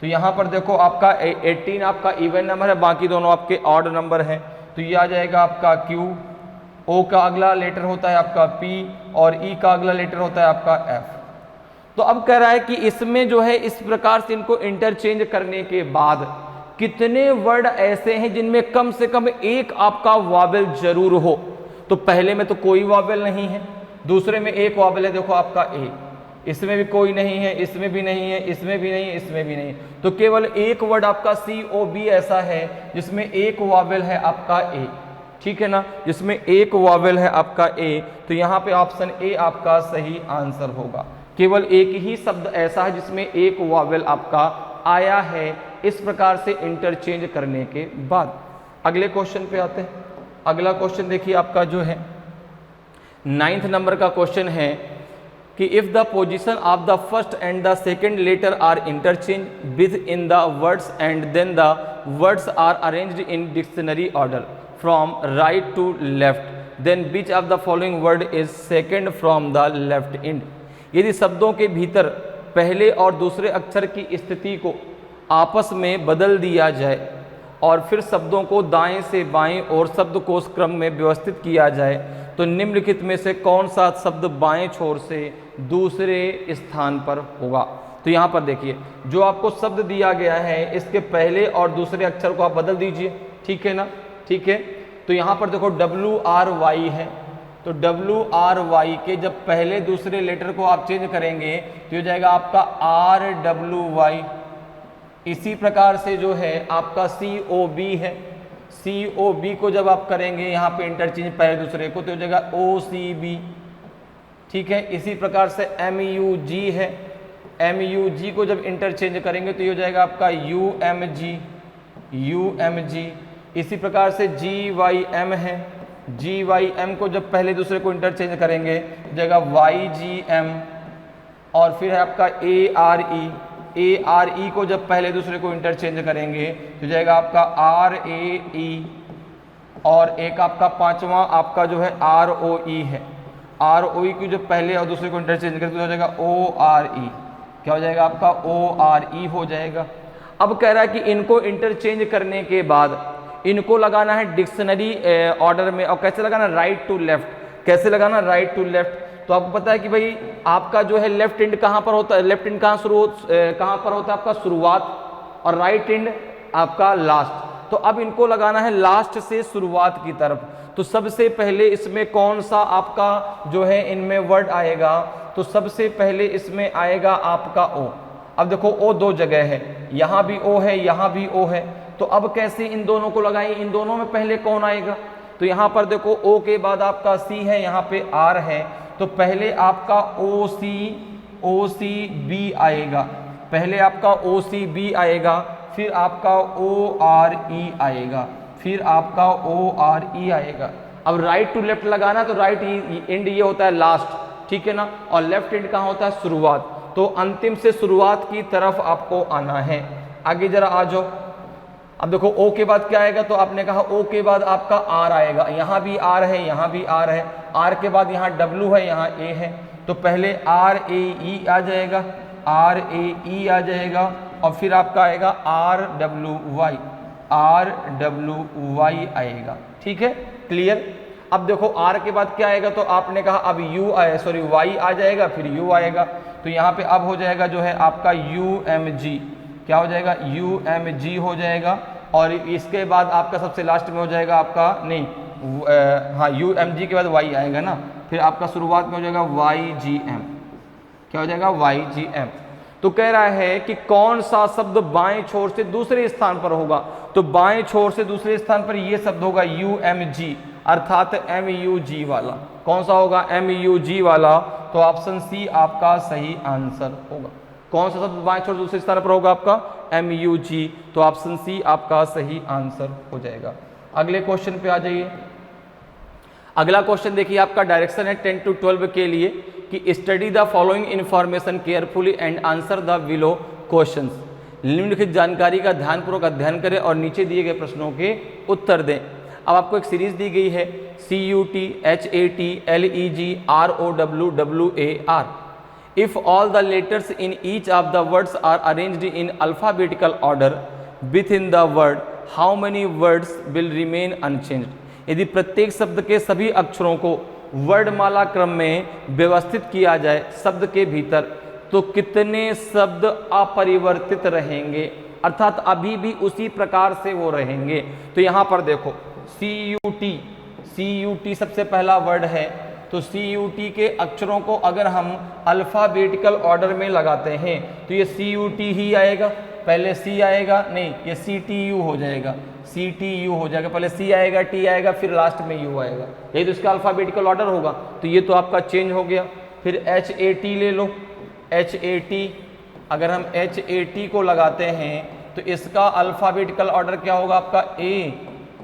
तो यहाँ पर देखो आपका 18 आपका इवन नंबर है, बाकी दोनों आपके ऑड नंबर हैं। तो ये आ जाएगा आपका Q, O का अगला लेटर होता है आपका P और E का अगला लेटर होता है आपका F। तो अब कह रहा है कि इसमें जो है इस प्रकार से इनको इंटरचेंज करने के बाद कितने वर्ड ऐसे हैं जिनमें कम से कम एक आपका वावेल जरूर हो। तो पहले में तो कोई वावेल नहीं है, दूसरे में एक वावेल है, देखो आपका A, इसमें भी कोई नहीं है, इसमें भी नहीं है, इसमें भी नहीं है, इसमें भी नहीं है। तो केवल एक वर्ड आपका COB ऐसा है जिसमें एक वावेल है आपका A। ठीक है ना, जिसमें एक वावेल है आपका A। तो यहाँ पे ऑप्शन A आपका सही आंसर होगा। केवल एक ही शब्द ऐसा है जिसमें एक वावेल आपका आया है इस प्रकार से इंटरचेंज करने के बाद। अगले क्वेश्चन पे आते हैं। अगला क्वेश्चन देखिए आपका जो है 9th नंबर का क्वेश्चन है कि if the position of the first and the second letter are interchange within the words and then the words are arranged in dictionary order from right to left, then which of the following word is second from the left end. यदि शब्दों के भीतर पहले और दूसरे अक्षर की स्थिति को आपस में बदल दिया जाए और फिर शब्दों को दाएं से बाएं और शब्दकोश क्रम में व्यवस्थित किया जाए तो निम्नलिखित में से कौन सा शब्द बाएं छोर से दूसरे स्थान पर होगा। तो यहाँ पर देखिए जो आपको शब्द दिया गया है इसके पहले और दूसरे अक्षर को आप बदल दीजिए। ठीक है ना, ठीक है। तो यहाँ पर देखो WRY है, तो WRY के जब पहले दूसरे लेटर को आप चेंज करेंगे तो हो जाएगा आपका RWY। इसी प्रकार से जो है आपका COB है, COB को जब आप करेंगे यहाँ पे इंटरचेंज पहले दूसरे को तो हो जाएगा OCB। ठीक है, इसी प्रकार से MUG है, MUG को जब इंटरचेंज करेंगे तो ये हो जाएगा आपका UMG। इसी प्रकार से GYM है, GYM को जब पहले दूसरे को इंटरचेंज करेंगे तो जाएगा YGM। और फिर है आपका ARE, ए आर ई को जब पहले दूसरे को इंटरचेंज करेंगे तो जाएगा आपका आर ए ई, और एक आपका पांचवा आपका जो है आर ओ ई है। आर ओ ई को जब पहले और दूसरे को इंटरचेंज करें तो हो जाएगा ओ आर ई। क्या हो जाएगा आपका ओ आर ई हो जाएगा। अब कह रहा है कि इनको इंटरचेंज करने के बाद इनको लगाना है डिक्शनरी ऑर्डर में। और कैसे लगाना, राइट टू लेफ्ट। कैसे लगाना, राइट टू लेफ्ट। तो आपको पता है कि भाई आपका जो है लेफ्ट एंड कहाँ पर होता है, लेफ्ट एंड कहाँ कहाँ पर होता है आपका शुरुआत, और राइट एंड आपका लास्ट। तो अब इनको लगाना है लास्ट से शुरुआत की तरफ। तो सबसे पहले इसमें कौन सा आपका जो है इनमें वर्ड आएगा, तो सबसे पहले इसमें आएगा आपका ओ। अब देखो ओ दो जगह है, यहाँ भी ओ है, यहाँ भी ओ है। तो अब कैसे इन दोनों को लगाएं, इन दोनों में पहले कौन आएगा, तो यहाँ पर देखो ओ के बाद आपका सी है, यहाँ पे आर है। तो पहले आपका ओ सी बी आएगा, पहले आपका ओ सी बी आएगा, फिर आपका ओ आर ई आएगा, फिर आपका ओ आर ई आएगा। अब राइट टू लेफ्ट लगाना, तो राइट एंड ये होता है लास्ट, ठीक है ना, और लेफ्ट एंड कहाँ होता है शुरुआत। तो अंतिम से शुरुआत की तरफ आपको आना है। आगे जरा आ जाओ। अब देखो ओ के बाद क्या आएगा, तो आपने कहा ओ के बाद आपका आर आएगा, यहाँ भी आर है, यहाँ भी आर है। आर के बाद यहाँ डब्लू है, यहाँ ए है। तो पहले आर ए ई आ जाएगा, आर ए ई आ जाएगा, और फिर आपका आएगा आर डब्लू वाई आएगा। ठीक है, क्लियर। अब देखो आर के बाद क्या आएगा, तो आपने कहा अब यू आए, सॉरी वाई आ जाएगा, फिर यू आएगा। तो यहाँ पे अब हो जाएगा जो है आपका यू एम जी। क्या हो जाएगा, यू एम जी हो जाएगा। और इसके बाद आपका सबसे लास्ट में हो जाएगा आपका नहीं हाँ यू एम जी के बाद वाई आएगा ना, फिर आपका शुरुआत में हो जाएगा वाई जी एम। क्या हो जाएगा, वाई जी एम। तो कह रहा है कि कौन सा शब्द बाएं छोर से दूसरे स्थान पर होगा, तो बाएं छोर से दूसरे स्थान पर ये शब्द होगा यू एम जी, अर्थात एम यू जी वाला। कौन सा होगा, एम यू जी वाला। तो ऑप्शन सी आपका सही आंसर होगा। कौन सा शब्द बाएं छोर दूसरे स्थान पर होगा आपका, एम यू जी। तो ऑप्शन सी आपका सही आंसर हो जाएगा। अगले क्वेश्चन पे आ जाइए। अगला क्वेश्चन देखिए, आपका डायरेक्शन है 10 to 12 के लिए कि study the following information carefully and answer the below questions. निम्नलिखित जानकारी का ध्यानपूर्वक अध्ययन करें और नीचे दिए गए प्रश्नों के उत्तर दें। अब आपको एक सीरीज दी गई है CUT, HAT, LEG, ROW, WAR. If all the letters in each of the words are arranged in alphabetical order within the word, how many words will remain unchanged? यदि प्रत्येक शब्द के सभी अक्षरों को वर्णमाला क्रम में व्यवस्थित किया जाए शब्द के भीतर, तो कितने शब्द अपरिवर्तित रहेंगे, अर्थात अभी भी उसी प्रकार से वो रहेंगे। तो यहाँ पर देखो CUT सबसे पहला वर्ड है। तो CUT के अक्षरों को अगर हम अल्फ़ाबेटिकल ऑर्डर में लगाते हैं तो ये CUT ही आएगा, पहले C आएगा, नहीं ये CTU हो जाएगा, CTU हो जाएगा, पहले C आएगा, T आएगा, फिर लास्ट में U आएगा। यही तो इसका अल्फ़ाबेटिकल ऑर्डर होगा। तो ये तो आपका चेंज हो गया। फिर HAT ले लो, HAT अगर हम HAT को लगाते हैं तो इसका अल्फ़ाबेटिकल ऑर्डर क्या होगा आपका, A,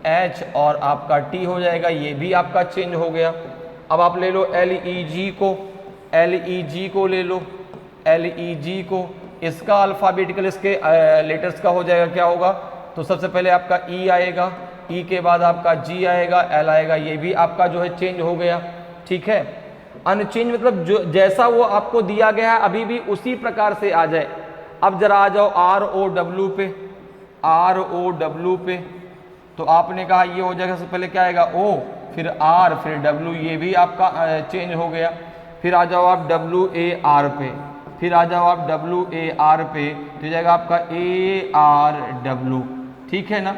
H और आपका T हो जाएगा। ये भी आपका चेंज हो गया। अब आप ले लो LEG को ले लो, LEG को, इसका अल्फ़ाबेटिकल इसके लेटर्स का हो जाएगा, क्या होगा, तो सबसे पहले आपका E आएगा, E के बाद आपका G आएगा, L आएगा। ये भी आपका जो है चेंज हो गया। ठीक है, अनचेंज मतलब जो जैसा वो आपको दिया गया है अभी भी उसी प्रकार से आ जाए। अब जरा आ जाओ ROW पे, तो आपने कहा ये हो जाएगा, सबसे पहले क्या आएगा O, फिर R, फिर W, ये भी आपका चेंज हो गया। फिर आ जाओ आप WAR पे, फिर आ जाओ आप WAR पे, तो जाएगा आपका ARW। ठीक है ना।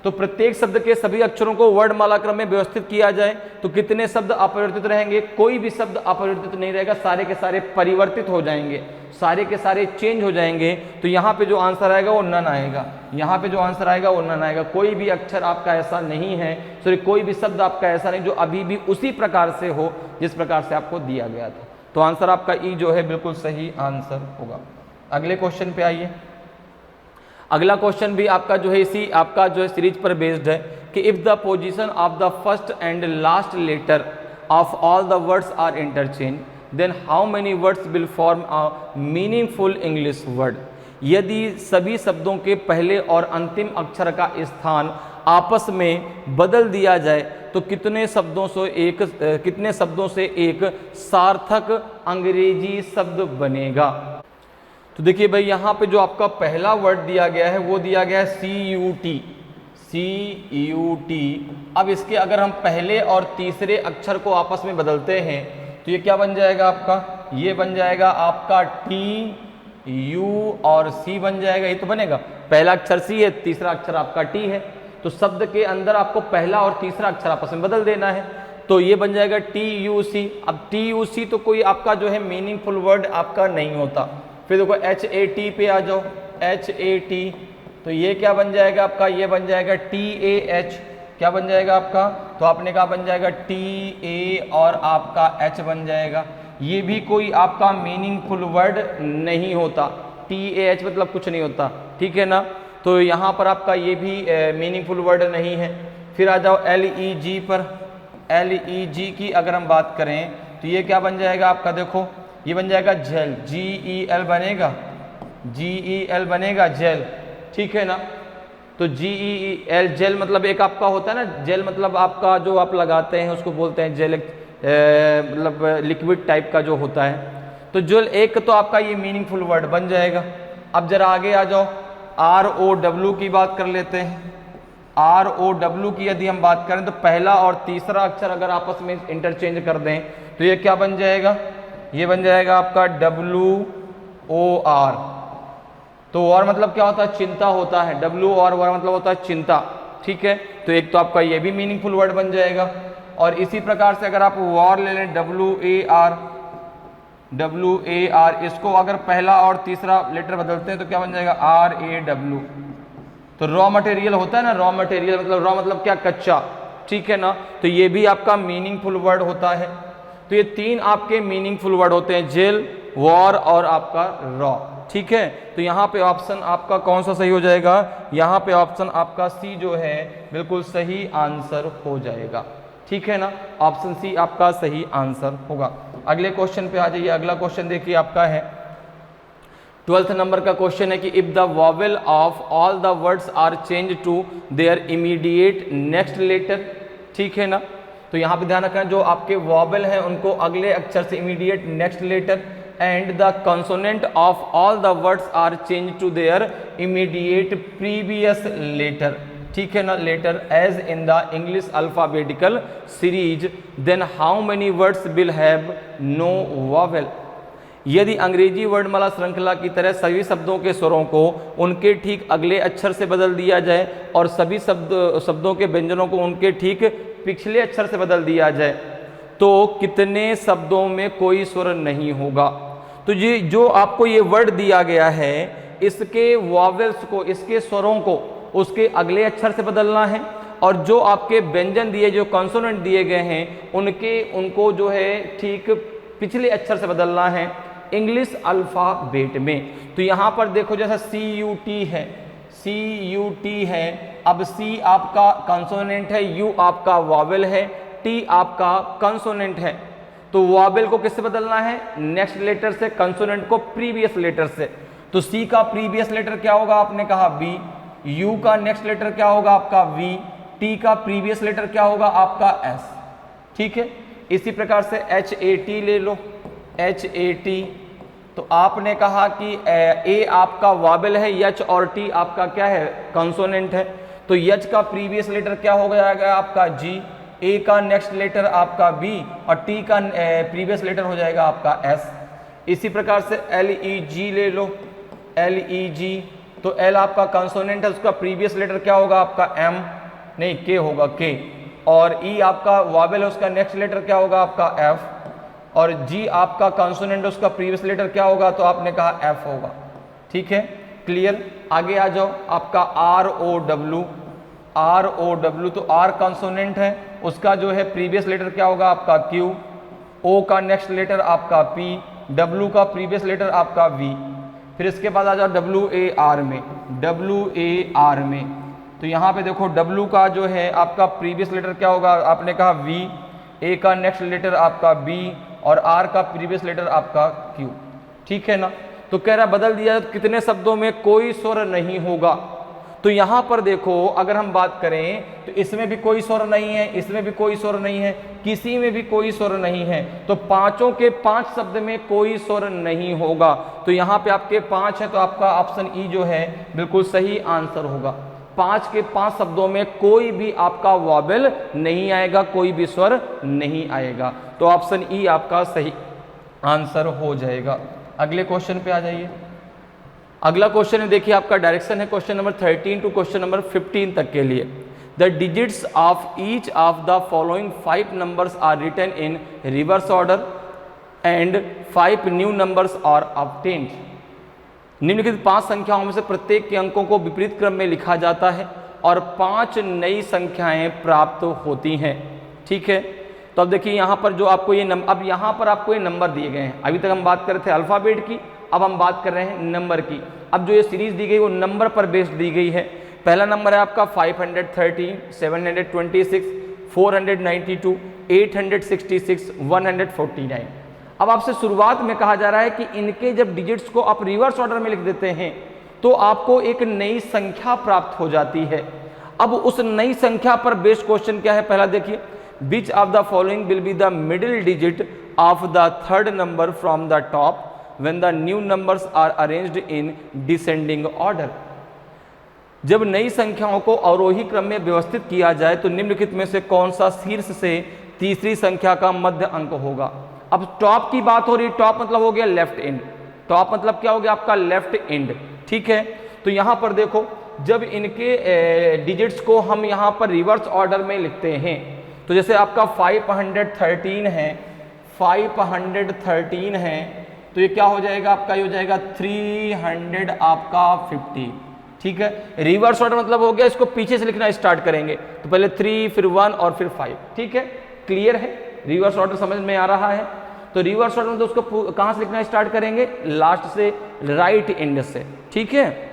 तो प्रत्येक शब्द के सभी अक्षरों को वर्णमाला क्रम में व्यवस्थित किया जाए तो कितने शब्द अपरिवर्तित रहेंगे, कोई भी शब्द अपरिवर्तित नहीं रहेगा, सारे के सारे परिवर्तित हो जाएंगे, सारे के सारे चेंज हो जाएंगे। तो यहाँ पे जो आंसर आएगा वो नन आएगा, यहाँ पे जो आंसर आएगा वो नन आएगा। कोई भी अक्षर आपका ऐसा नहीं है, सॉरी कोई भी शब्द आपका ऐसा नहीं जो अभी भी उसी प्रकार से हो जिस प्रकार से आपको दिया गया था। तो आंसर आपका ई जो है बिल्कुल सही आंसर होगा। अगले क्वेश्चन पे आइए। अगला क्वेश्चन भी आपका जो है इसी आपका जो है सीरीज पर बेस्ड है कि if the position of the first and last letter of all the words are interchange then how many words will form a meaningful English word. यदि सभी शब्दों के पहले और अंतिम अक्षर का स्थान आपस में बदल दिया जाए तो कितने शब्दों से एक सार्थक अंग्रेजी शब्द बनेगा। तो देखिए भाई यहाँ पे जो आपका पहला वर्ड दिया गया है वो दिया गया है CUT। अब इसके अगर हम पहले और तीसरे अक्षर को आपस में बदलते हैं तो ये क्या बन जाएगा आपका, ये बन जाएगा आपका TU और C बन जाएगा। ये तो बनेगा, पहला अक्षर C है, तीसरा अक्षर आपका T है, तो शब्द के अंदर आपको पहला और तीसरा अक्षर आपस में बदल देना है, तो ये बन जाएगा TUC। अब TUC तो कोई आपका जो है मीनिंगफुल वर्ड आपका नहीं होता। फिर देखो HAT पे आ जाओ, HAT, तो ये क्या बन जाएगा आपका, ये बन जाएगा TAH। क्या बन जाएगा आपका, तो आपने कहा बन जाएगा TA और आपका H बन जाएगा। ये भी कोई आपका मीनिंगफुल वर्ड नहीं होता, TAH मतलब कुछ नहीं होता, ठीक है ना। तो यहाँ पर आपका ये भी मीनिंगफुल वर्ड नहीं है। फिर आ जाओ LEG पर, LEG की अगर हम बात करें तो ये क्या बन जाएगा आपका, देखो ये बन जाएगा जेल, GEL बनेगा, GEL बनेगा जेल, ठीक है ना। तो GEL जेल मतलब एक आपका होता है ना, जेल मतलब आपका जो आप लगाते हैं उसको बोलते हैं जेल, मतलब लिक्विड टाइप का जो होता है। तो जेल एक तो आपका ये मीनिंगफुल वर्ड बन जाएगा। अब जरा आगे आ जाओ, ROW की बात कर लेते हैं। ROW की यदि हम बात करें तो पहला और तीसरा अक्षर अगर आपस में इंटरचेंज कर दें तो ये क्या बन जाएगा, ये बन जाएगा आपका WOR। तो और मतलब क्या होता है, चिंता होता है, WOR मतलब होता है चिंता, ठीक है। तो एक तो आपका ये भी मीनिंगफुल वर्ड बन जाएगा। और इसी प्रकार से अगर आप वॉर ले लें, WAR, इसको अगर पहला और तीसरा लेटर बदलते हैं तो क्या बन जाएगा, RAW। तो रॉ मटेरियल होता है ना, रॉ मटेरियल मतलब रॉ मतलब क्या, कच्चा, ठीक है ना। तो ये भी आपका मीनिंगफुल वर्ड होता है। तो ये तीन आपके मीनिंगफुल वर्ड होते हैं, जेल, वॉर और आपका रॉ, ठीक है। तो यहाँ पे ऑप्शन आपका कौन सा सही हो जाएगा, यहाँ पे ऑप्शन आपका C जो है बिल्कुल सही आंसर हो जाएगा, ठीक है ना। ऑप्शन C आपका सही आंसर होगा। अगले क्वेश्चन पे आ जाइए। अगला क्वेश्चन देखिए आपका है 12th नंबर का क्वेश्चन है कि if the vowel of all the words are change to their immediate next letter, ठीक है ना। तो यहाँ पे ध्यान रखना, जो आपके वॉवेल हैं उनको अगले अक्षर से immediate next letter, and the consonant of all the words are change to their immediate previous letter, ठीक है ना, letter as in the English alphabetical series, then how many words will have no vowel. यदि अंग्रेजी वर्णमाला श्रृंखला की तरह सभी शब्दों के स्वरों को उनके ठीक अगले अक्षर से बदल दिया जाए और सभी शब्दों के व्यंजनों को उनके ठीक पिछले अक्षर से बदल दिया जाए तो कितने शब्दों में कोई स्वर नहीं होगा। तो ये जो आपको ये वर्ड दिया गया है, इसके वॉवेल्स को, इसके स्वरों को उसके अगले अक्षर से बदलना है, और जो आपके व्यंजन दिए, जो कॉन्सोनेंट दिए गए हैं उनको जो है ठीक पिछले अक्षर से बदलना है इंग्लिश अल्फाबेट में। तो यहाँ पर देखो जैसा CUT है, CUT है, अब C आपका कंसोनेंट है, U आपका वॉवेल है, T आपका कंसोनेंट है। तो वॉवेल को किससे बदलना है, नेक्स्ट लेटर से, कंसोनेंट को प्रीवियस लेटर से। तो C का प्रीवियस लेटर क्या होगा, आपने कहा B, U का नेक्स्ट लेटर क्या होगा आपका V, T का प्रीवियस लेटर क्या होगा आपका S, ठीक है। इसी प्रकार से HAT ले लो, HAT, तो आपने कहा कि A आपका वॉवेल है, H और T आपका क्या है, कंसोनेंट है। तो H का प्रीवियस लेटर क्या हो जाएगा आपका G, A का नेक्स्ट लेटर आपका B और T का प्रीवियस लेटर हो जाएगा आपका S। इसी प्रकार से LEG ले लो, LEG, तो L आपका कंसोनेंट है, उसका प्रीवियस लेटर क्या होगा आपका M, नहीं K होगा K, और E आपका वॉवेल है, उसका नेक्स्ट लेटर क्या होगा आपका F, और G आपका कंसोनेंट है, उसका प्रीवियस लेटर क्या होगा, तो आपने कहा F होगा, ठीक है, क्लियर। आगे आ जाओ, आपका ROW, तो R कंसोनेंट है, उसका जो है प्रीवियस लेटर क्या होगा आपका Q, O का नेक्स्ट लेटर आपका P, W का प्रीवियस लेटर आपका V। फिर इसके बाद आ जाओ WAR में, तो यहाँ पे देखो W का जो है आपका प्रीवियस लेटर क्या होगा, आपने कहा V, A का नेक्स्ट लेटर आपका B और R का प्रीवियस लेटर आपका Q, ठीक है ना। तो कह रहा बदल दिया तो कितने शब्दों में कोई स्वर नहीं होगा। तो यहां पर देखो अगर हम बात करें तो इसमें भी कोई स्वर नहीं है, इसमें भी कोई स्वर नहीं है, किसी में भी कोई स्वर नहीं है, तो पांचों के 5 शब्द में कोई स्वर नहीं होगा। तो यहां पे आपके 5 है तो आपका ऑप्शन ई जो है बिल्कुल सही आंसर होगा। 5 के 5 शब्दों में कोई भी आपका वॉवेल नहीं आएगा, कोई भी स्वर नहीं आएगा। तो ऑप्शन ई आपका सही आंसर हो जाएगा। अगले क्वेश्चन पे आ जाइए। अगला क्वेश्चन है, देखिए आपका डायरेक्शन है question number 13 to question number 15 तक के लिए। The digits of each of the following 5 numbers are written in reverse order and 5 new numbers are obtained. निम्नलिखित 5 संख्याओं में से प्रत्येक के अंकों को विपरीत क्रम में लिखा जाता है और 5 नई संख्याएं प्राप्त होती हैं। ठीक है, तो अब देखिए यहाँ पर जो आपको ये अब यहाँ पर आपको ये नंबर दिए गए हैं। अभी तक हम बात कर रहे थे अल्फ़ाबेट की, अब हम बात कर रहे हैं नंबर की। अब जो ये सीरीज दी गई वो नंबर पर बेस्ड दी गई है। पहला नंबर है आपका 513, 726, 492, 866, 149। अब आपसे शुरुआत में कहा जा रहा है कि इनके जब डिजिट्स को आप रिवर्स ऑर्डर में लिख देते हैं तो आपको एक नई संख्या प्राप्त हो जाती है। अब उस नई संख्या पर बेस्ड क्वेश्चन क्या है, पहला देखिए, विच of the following will be the middle digit of the third number from the top when the new numbers are arranged in descending order। जब नई संख्याओं को अवरोही क्रम में व्यवस्थित किया जाए तो निम्नलिखित में से कौन सा शीर्ष से तीसरी संख्या का मध्य अंक होगा। अब टॉप की बात हो रही है, टॉप मतलब हो गया लेफ्ट एंड, टॉप मतलब क्या हो गया आपका लेफ्ट एंड। ठीक है, तो यहां पर देखो जब इनके डिजिट्स को हम यहां पर रिवर्स ऑर्डर में लिखते हैं तो जैसे आपका 513 है, 513 है, तो ये क्या हो जाएगा आपका, ये हो जाएगा 300 आपका 50। ठीक है, रिवर्स ऑर्डर मतलब हो गया इसको पीछे से लिखना स्टार्ट करेंगे तो पहले 3 फिर 1 और फिर 5। ठीक है, क्लियर है, रिवर्स ऑर्डर समझ में आ रहा है। तो रिवर्स ऑर्डर मतलब उसको कहां से लिखना स्टार्ट करेंगे, लास्ट से, राइट एंड से। ठीक है,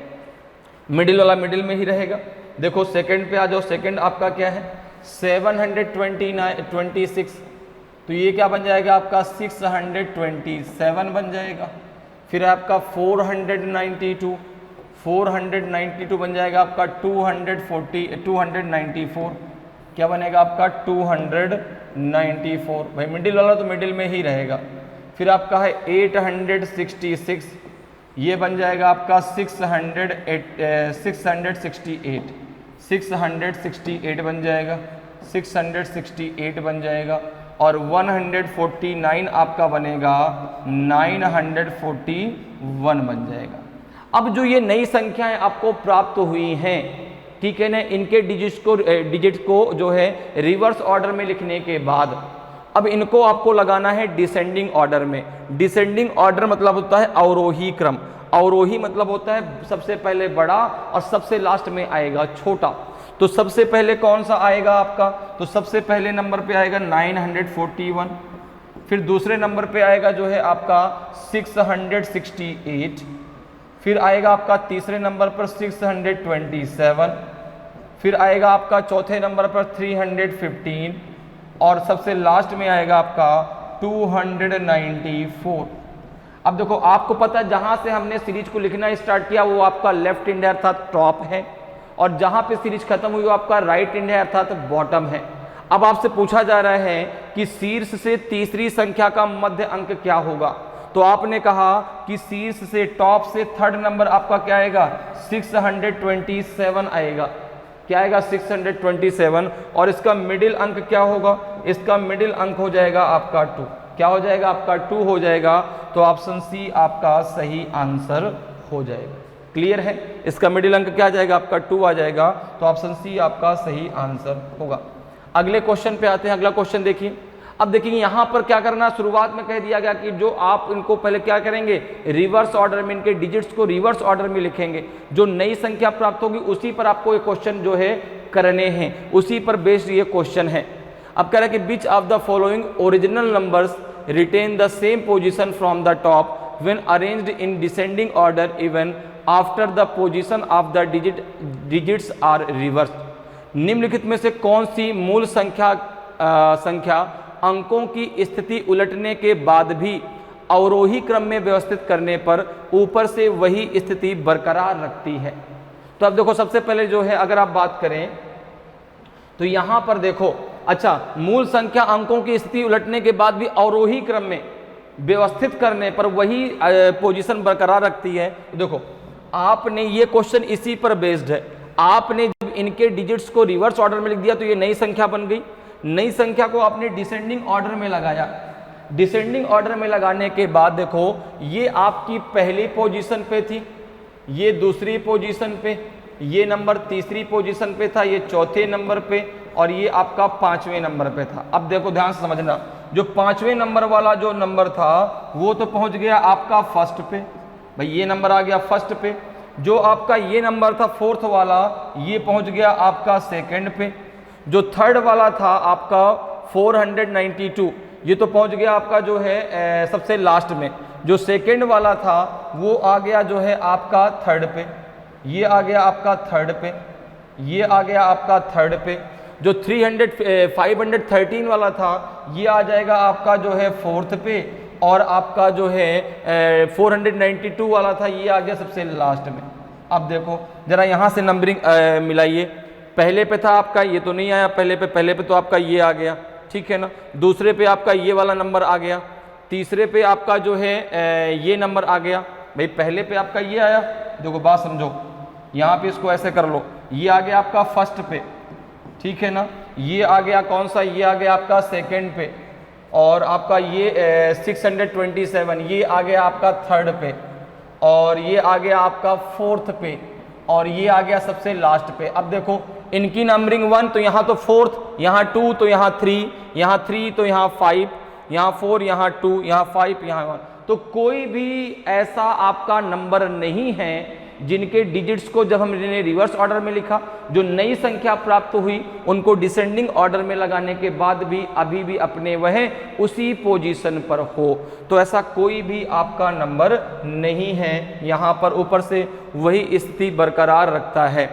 मिडिल वाला मिडिल में ही रहेगा। देखो सेकंड पे आ जाओ, सेकंड आपका क्या है 726, तो ये क्या बन जाएगा आपका 627 बन जाएगा। फिर आपका 492 बन जाएगा आपका 294, क्या बनेगा आपका 294। भाई मिडिल वाला तो मिडिल में ही रहेगा। फिर आपका है 866, ये बन जाएगा आपका 668 बन जाएगा, 668 बन जाएगा। और 149 आपका बनेगा 941 बन जाएगा। अब जो ये नई संख्याएं आपको प्राप्त हुई हैं, ठीक है ना, इनके डिजिट्स को जो है रिवर्स ऑर्डर में लिखने के बाद अब इनको आपको लगाना है डिसेंडिंग ऑर्डर में। डिसेंडिंग ऑर्डर मतलब होता है अवरोही क्रम। अवरोही मतलब होता है सबसे पहले बड़ा और सबसे लास्ट में आएगा छोटा। तो सबसे पहले कौन सा आएगा आपका, तो सबसे पहले नंबर पे आएगा 941, फिर दूसरे नंबर पे आएगा जो है आपका 668, फिर आएगा आपका तीसरे नंबर पर 627, फिर आएगा आपका चौथे नंबर पर 315 और सबसे लास्ट में आएगा आपका 294। अब देखो आपको पता है जहां से हमने सीरीज को लिखना स्टार्ट किया वो आपका लेफ्ट हैंड अर्थात टॉप है, और जहां पे सीरीज खत्म हुई वो आपका राइट हैंड है अर्थात बॉटम है। अब आपसे पूछा जा रहा है कि शीर्ष से तीसरी संख्या का मध्य अंक क्या होगा, तो आपने कहा कि शीर्ष से टॉप से थर्ड नंबर आपका क्या आएगा 627 आएगा। क्या आएगा 627, और इसका मिडिल अंक क्या होगा, इसका मिडिल अंक हो जाएगा आपका 2। क्या हो जाएगा आपका 2 हो जाएगा। तो ऑप्शन सी आपका सही आंसर हो जाएगा। क्लियर है, इसका मिडिल अंक क्या आ जाएगा आपका 2 आ जाएगा। तो ऑप्शन सी आपका सही आंसर होगा। अगले क्वेश्चन पे आते हैं। अगला क्वेश्चन देखिए। अब देखिए यहां पर क्या करना, शुरुआत में कह दिया गया कि जो आप इनको पहले क्या करेंगे रिवर्स ऑर्डर में, इनके डिजिट्स को रिवर्स ऑर्डर में लिखेंगे। जो नई संख्या प्राप्त होगी उसी पर आपको ये क्वेश्चन जो है करने हैं, उसी पर बेस्ड ये क्वेश्चन है। अब कह रहा है कि which of the following original numbers retain the same position from the top when arranged in descending order even after the position of the digits are reverse. निम्नलिखित में से कौन सी मूल संख्या अंकों की स्थिति उलटने के बाद भी अवरोही क्रम में व्यवस्थित करने पर ऊपर से वही स्थिति बरकरार रखती है। तो अब देखो सबसे पहले जो है अगर आप बात करें तो यहां पर देखो, अच्छा, मूल संख्या अंकों की स्थिति उलटने के बाद भी अवरोही क्रम में व्यवस्थित करने पर वही पोजीशन बरकरार रखती है। देखो आपने ये क्वेश्चन इसी पर बेस्ड है। आपने जब इनके डिजिट्स को रिवर्स ऑर्डर में लिख दिया तो ये नई संख्या बन गई। नई संख्या को आपने डिसेंडिंग ऑर्डर में लगाया। डिसेंडिंग ऑर्डर में लगाने के बाद देखो ये आपकी पहली पोजीशन पे थी, ये दूसरी पोजीशन पे, ये नंबर तीसरी पोजीशन पे था, ये चौथे नंबर पे, और ये आपका 5वें नंबर पे था। अब देखो ध्यान से समझना, जो 5वें नंबर वाला जो नंबर था वो तो पहुंच गया आपका फर्स्ट पे, भाई ये नंबर आ गया फर्स्ट पे। जो आपका ये नंबर था फोर्थ वाला, ये पहुंच गया आपका सेकंड पे। जो थर्ड वाला था आपका 492, ये तो पहुंच गया आपका जो है सबसे लास्ट में। जो सेकंड वाला था वो आ गया जो है आपका थर्ड पे, ये आ गया आपका थर्ड पे, ये आ गया आपका थर्ड पे। जो 513 वाला था ये आ जाएगा आपका जो है फोर्थ पे, और आपका जो है 492 वाला था ये आ गया सबसे लास्ट में। अब देखो जरा यहाँ से नंबरिंग मिलाइए। पहले पे था आपका, ये तो नहीं आया पहले पे तो आपका ये आ गया, ठीक है ना। दूसरे पे आपका ये वाला नंबर आ गया। तीसरे पे आपका जो है ये नंबर आ गया। भाई पहले पे आपका ये आया, देखो बात समझो, यहाँ पे इसको ऐसे कर लो, ये आ गया आपका फर्स्ट पे, ठीक है ना। ये आ गया कौन सा, ये आ गया आपका सेकंड पे, और आपका ये 627 ये आ गया आपका थर्ड पे, और ये आ गया आपका फोर्थ पे, और ये आ गया सबसे लास्ट पे। अब देखो इनकी नंबरिंग 1 तो यहाँ तो फोर्थ, यहाँ 2 तो यहाँ 3, यहाँ 3 तो यहाँ 5, यहाँ 4, यहाँ 2, यहाँ 5, यहाँ 1। तो कोई भी ऐसा आपका नंबर नहीं है जिनके डिजिट्स को जब हमने रिवर्स ऑर्डर में लिखा, जो नई संख्या प्राप्त हुई उनको डिसेंडिंग ऑर्डर में लगाने के बाद भी अभी भी अपने वह उसी पोजीशन पर हो। तो ऐसा कोई भी आपका नंबर नहीं है, यहाँ पर ऊपर से वही स्थिति बरकरार रखता है।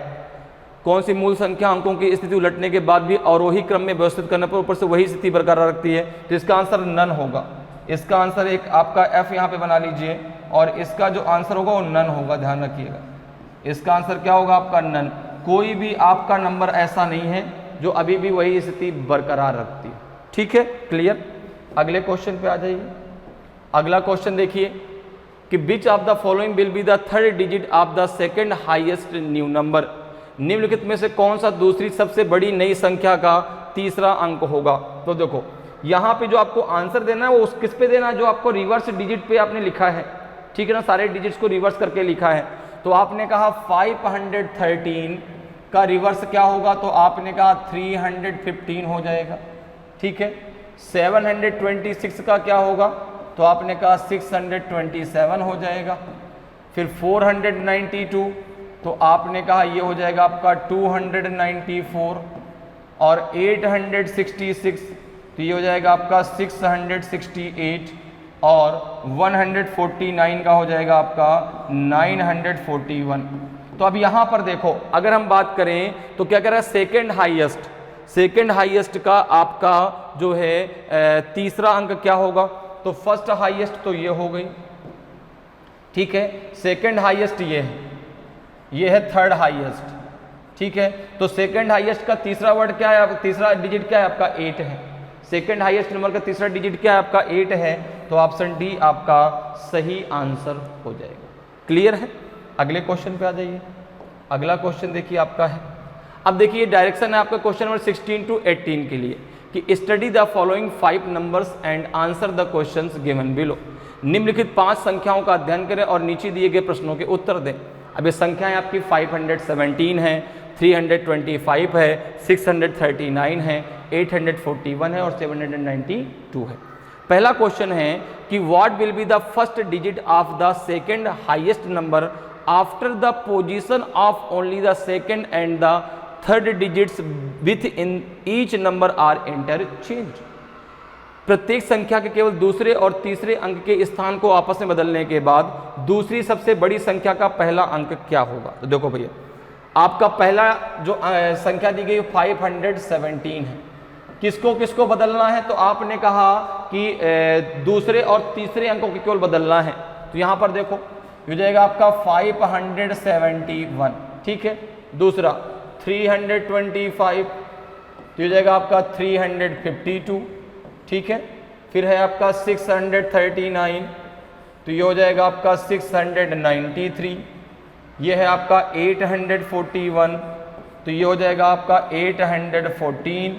कौन सी मूल संख्या अंकों की स्थिति उलटने के बाद भी अवरोही क्रम में व्यवस्थित करने पर ऊपर से वही स्थिति बरकरार रखती है? तो इसका आंसर नन होगा। इसका आंसर एक आपका एफ यहाँ पे बना लीजिए, और इसका जो आंसर होगा वो नन होगा, ध्यान रखिएगा। इसका आंसर क्या होगा आपका नन। कोई भी आपका नंबर ऐसा नहीं है जो अभी भी वही स्थिति बरकरार रखती है, ठीक है, क्लियर। अगले क्वेश्चन पे आ जाइए। अगला क्वेश्चन देखिए कि which of the following will be the third digit of the second highest new number. निम्नलिखित में से कौन सा दूसरी सबसे बड़ी नई संख्या का तीसरा अंक होगा? तो देखो यहाँ पे जो आपको आंसर देना है वो किस पे देना है, जो आपको रिवर्स डिजिट पे आपने लिखा है, ठीक है ना, सारे डिजिट्स को रिवर्स करके लिखा है। तो आपने कहा 513 का रिवर्स क्या होगा, तो आपने कहा 315 हो जाएगा, ठीक है। 726 का क्या होगा, तो आपने कहा 627 हो जाएगा। फिर 492 तो आपने कहा ये हो जाएगा आपका 294, और 866 तो ये हो जाएगा आपका 668, और 149 का हो जाएगा आपका 941। तो अब यहाँ पर देखो अगर हम बात करें तो क्या कह रहा है, सेकेंड हाईएस्ट का आपका जो है तीसरा अंक क्या होगा, तो फर्स्ट हाईएस्ट तो ये हो गई, ठीक है। सेकेंड हाईएस्ट ये है थर्ड हाईएस्ट, ठीक है। तो सेकेंड हाईएस्ट का तीसरा वर्ड क्या है, तीसरा डिजिट क्या है आपका 8 है। सेकेंड हाईएस्ट नंबर का तीसरा डिजिट क्या है आपका 8 है। तो ऑप्शन डी आपका सही आंसर हो जाएगा, क्लियर है। अगले क्वेश्चन पे आ जाइए। अगला क्वेश्चन देखिए आपका है, अब देखिए डायरेक्शन है आपका क्वेश्चन नंबर 16 to 18 के लिए कि study the following 5 numbers and answer the questions given below. निम्नलिखित 5 संख्याओं का अध्ययन करें और नीचे दिए गए प्रश्नों के उत्तर दें। अब ये संख्याएं आपकी 517 है, 325 है, 639 है, 841 है और 792 है। पहला क्वेश्चन है कि what will be the first digit of the second highest number after the position of only the second and the third digits within each number are interchange. प्रत्येक संख्या के केवल दूसरे और तीसरे अंक के स्थान को आपस में बदलने के बाद दूसरी सबसे बड़ी संख्या का पहला अंक क्या होगा। तो देखो भैया आपका पहला जो संख्या दी गई 517 है, किसको किसको बदलना है, तो आपने कहा कि दूसरे और तीसरे अंकों को केवल बदलना है, तो यहाँ पर देखो ये हो जाएगा आपका 571, ठीक है। दूसरा 325, तो ये हो जाएगा आपका 352, ठीक है। फिर है आपका 639, तो ये हो जाएगा आपका 693। ये है आपका 841, तो ये हो जाएगा आपका 814।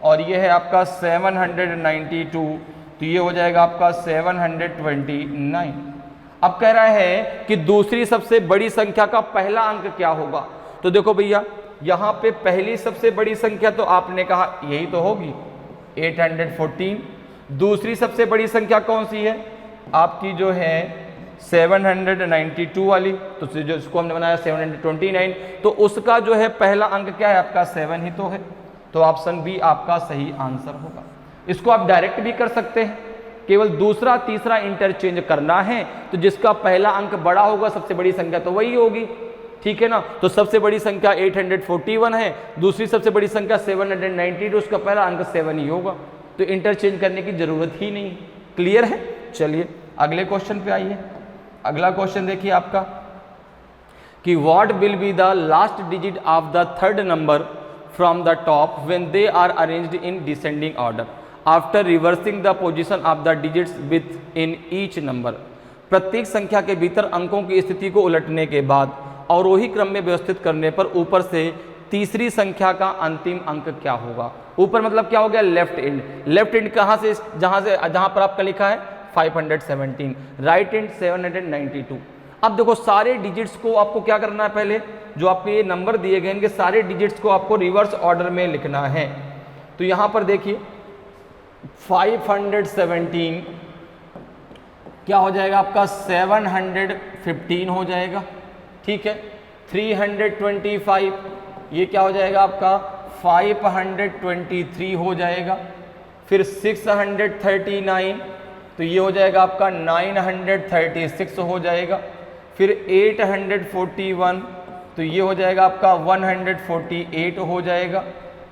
और ये है आपका 792, तो ये हो जाएगा आपका 729। अब कह रहा है कि दूसरी सबसे बड़ी संख्या का पहला अंक क्या होगा। तो देखो भैया यहाँ पे पहली सबसे बड़ी संख्या तो आपने कहा यही तो होगी 814। दूसरी सबसे बड़ी संख्या कौन सी है आपकी, जो है 792 वाली, तो जो इसको हमने बनाया 729, तो उसका जो है पहला अंक क्या है आपका 7 ही तो है, तो ऑप्शन बी आपका सही आंसर होगा। इसको आप डायरेक्ट भी कर सकते हैं, केवल दूसरा तीसरा इंटरचेंज करना है, तो जिसका पहला अंक बड़ा होगा सबसे बड़ी संख्या तो वही होगी, ठीक है ना। तो सबसे बड़ी संख्या 841 है, दूसरी सबसे बड़ी संख्या 792, उसका पहला अंक 7 ही होगा, तो इंटरचेंज करने की जरूरत ही नहीं। क्लियर है। चलिए अगले क्वेश्चन पे आइए। अगला क्वेश्चन देखिए आपका कि what will be the last digit of the third number from the top when they are arranged in descending order after reversing the position of the digits within each number. प्रत्येक संख्या के भीतर अंकों की स्थिति को उलटने के बाद अवरोही क्रम में व्यवस्थित करने पर ऊपर से तीसरी संख्या का अंतिम अंक क्या होगा। ऊपर मतलब क्या हो गया, लेफ्ट एंड। लेफ्ट एंड कहाँ से, जहाँ पर आपका लिखा है 517, राइट एंड 792। अब देखो सारे डिजिट्स को आपको क्या करना है, पहले जो आपके ये नंबर दिए गए इनके सारे डिजिट्स को आपको रिवर्स ऑर्डर में लिखना है। तो यहाँ पर देखिए 517 क्या हो जाएगा आपका 715 हो जाएगा, ठीक है। 325 ये क्या हो जाएगा आपका 523 हो जाएगा। फिर 639 तो ये हो जाएगा आपका 936 हो जाएगा। फिर 841 तो ये हो जाएगा आपका 148 हो जाएगा।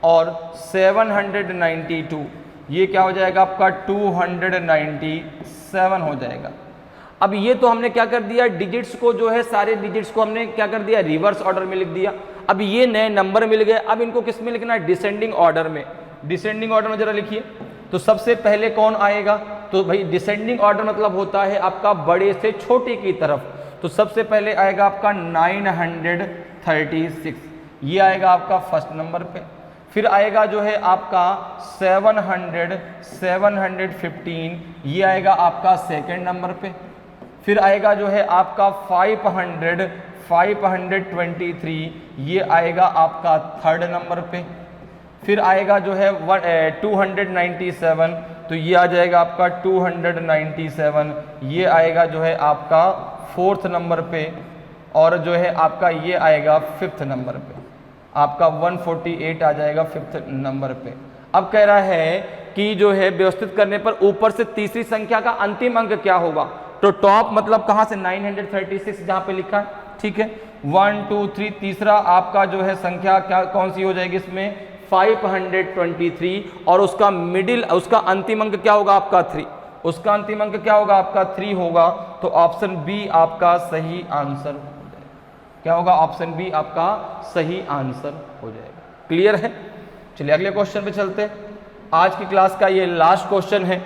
और 792 ये क्या हो जाएगा आपका 297 हो जाएगा। अब ये तो हमने क्या कर दिया, डिजिट्स को जो है सारे डिजिट्स को हमने क्या कर दिया, रिवर्स ऑर्डर में लिख दिया। अब ये नए नंबर मिल गए, अब इनको किस में लिखना है, डिसेंडिंग ऑर्डर में। डिसेंडिंग ऑर्डर में जरा लिखिए। तो सबसे पहले कौन आएगा, तो भाई डिसेंडिंग ऑर्डर मतलब होता है आपका बड़े से छोटे की तरफ। तो सबसे पहले आएगा आपका 936, ये आएगा आपका फर्स्ट नंबर पे। फिर आएगा जो है आपका 715, ये आएगा आपका सेकंड नंबर पे। फिर आएगा जो है आपका 523, ये आएगा आपका थर्ड नंबर पे। फिर आएगा जो है 297, तो ये आ जाएगा आपका 297, ये आएगा जो है आपका फोर्थ नंबर पे। और जो है आपका ये आएगा फिफ्थ नंबर पे, आपका 148 आ जाएगा फिफ्थ नंबर पे। अब कह रहा है कि जो है व्यवस्थित करने पर ऊपर से तीसरी संख्या का अंतिम अंक क्या होगा। तो टॉप मतलब कहाँ से, 936 जहाँ पे लिखा है, ठीक है। 1 2 3 तीसरा आपका जो है संख्या क्या कौन सी हो जाएगी इसमें, 523। और उसका मिडिल, उसका अंतिम अंक क्या होगा आपका 3, उसका अंतिम अंक क्या होगा आपका 3 होगा। तो ऑप्शन बी आपका सही आंसर हो जाएगा। क्या होगा, ऑप्शन बी आपका सही आंसर हो जाएगा। क्लियर है। चलिए अगले क्वेश्चन पे चलते हैं। आज की क्लास का ये लास्ट क्वेश्चन है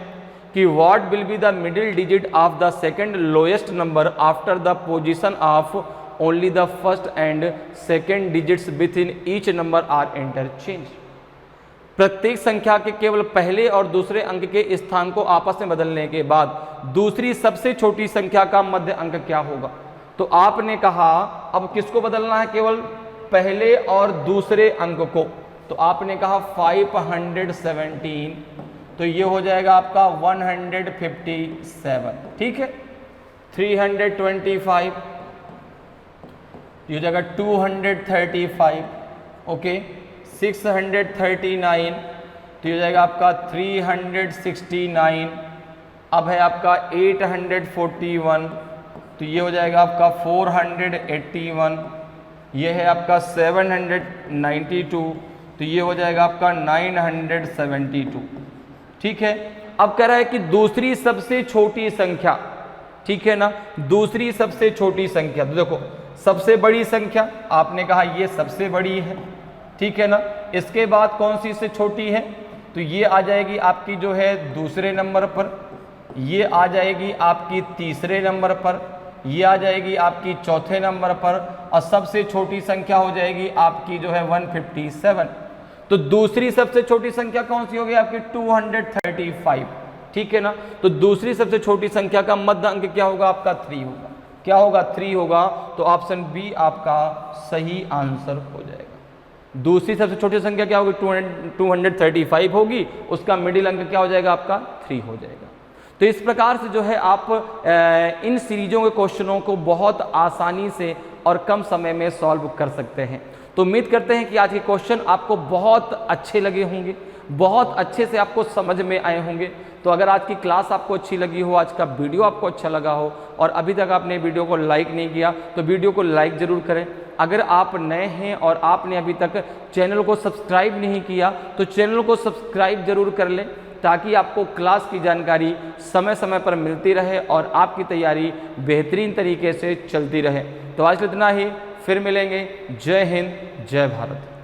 कि what will be the middle digit of the second lowest number after the position of only the first and second digits within each number are interchange. प्रत्येक संख्या के केवल पहले और दूसरे अंक के स्थान को आपस में बदलने के बाद दूसरी सबसे छोटी संख्या का मध्य अंक क्या होगा। तो आपने कहा अब किसको बदलना है, केवल पहले और दूसरे अंक को। तो आपने कहा 517, तो ये हो जाएगा आपका 157, ठीक है। 325 ये हो जाएगा 235, ओके। 639 तो ये हो जाएगा आपका 369। अब है आपका 841, तो ये हो जाएगा आपका 481। ये है आपका 792, तो ये हो जाएगा आपका 972, ठीक है। अब कह रहा है कि दूसरी सबसे छोटी संख्या, ठीक है ना, दूसरी सबसे छोटी संख्या। तो देखो सबसे बड़ी संख्या आपने कहा ये सबसे बड़ी है, ठीक है ना, इसके बाद कौन सी से छोटी है, तो ये आ जाएगी आपकी जो है दूसरे नंबर पर, ये आ जाएगी आपकी तीसरे नंबर पर, ये आ जाएगी आपकी चौथे नंबर पर, और सबसे छोटी संख्या हो जाएगी आपकी जो है 157। तो दूसरी सबसे छोटी संख्या कौन सी होगी आपकी 235, ठीक है ना। तो दूसरी सबसे छोटी संख्या का मध्य अंक क्या होगा आपका 3 होगा, क्या होगा 3 होगा। तो ऑप्शन बी आपका सही आंसर हो जाएगा। दूसरी सबसे छोटी संख्या क्या होगी 235 होगी, उसका मिडिल अंक क्या हो जाएगा आपका 3 हो जाएगा। तो इस प्रकार से जो है आप इन सीरीजों के क्वेश्चनों को बहुत आसानी से और कम समय में सॉल्व कर सकते हैं। तो उम्मीद करते हैं कि आज के क्वेश्चन आपको बहुत अच्छे लगे होंगे, बहुत अच्छे से आपको समझ में आए होंगे। तो अगर आज की क्लास आपको अच्छी लगी हो, आज का वीडियो आपको अच्छा लगा हो और अभी तक आपने वीडियो को लाइक नहीं किया तो वीडियो को लाइक ज़रूर करें। अगर आप नए हैं और आपने अभी तक चैनल को सब्सक्राइब नहीं किया तो चैनल को सब्सक्राइब जरूर कर लें, ताकि आपको क्लास की जानकारी समय समय पर मिलती रहे और आपकी तैयारी बेहतरीन तरीके से चलती रहे। तो आज इतना ही, फिर मिलेंगे। जय हिंद, जय भारत।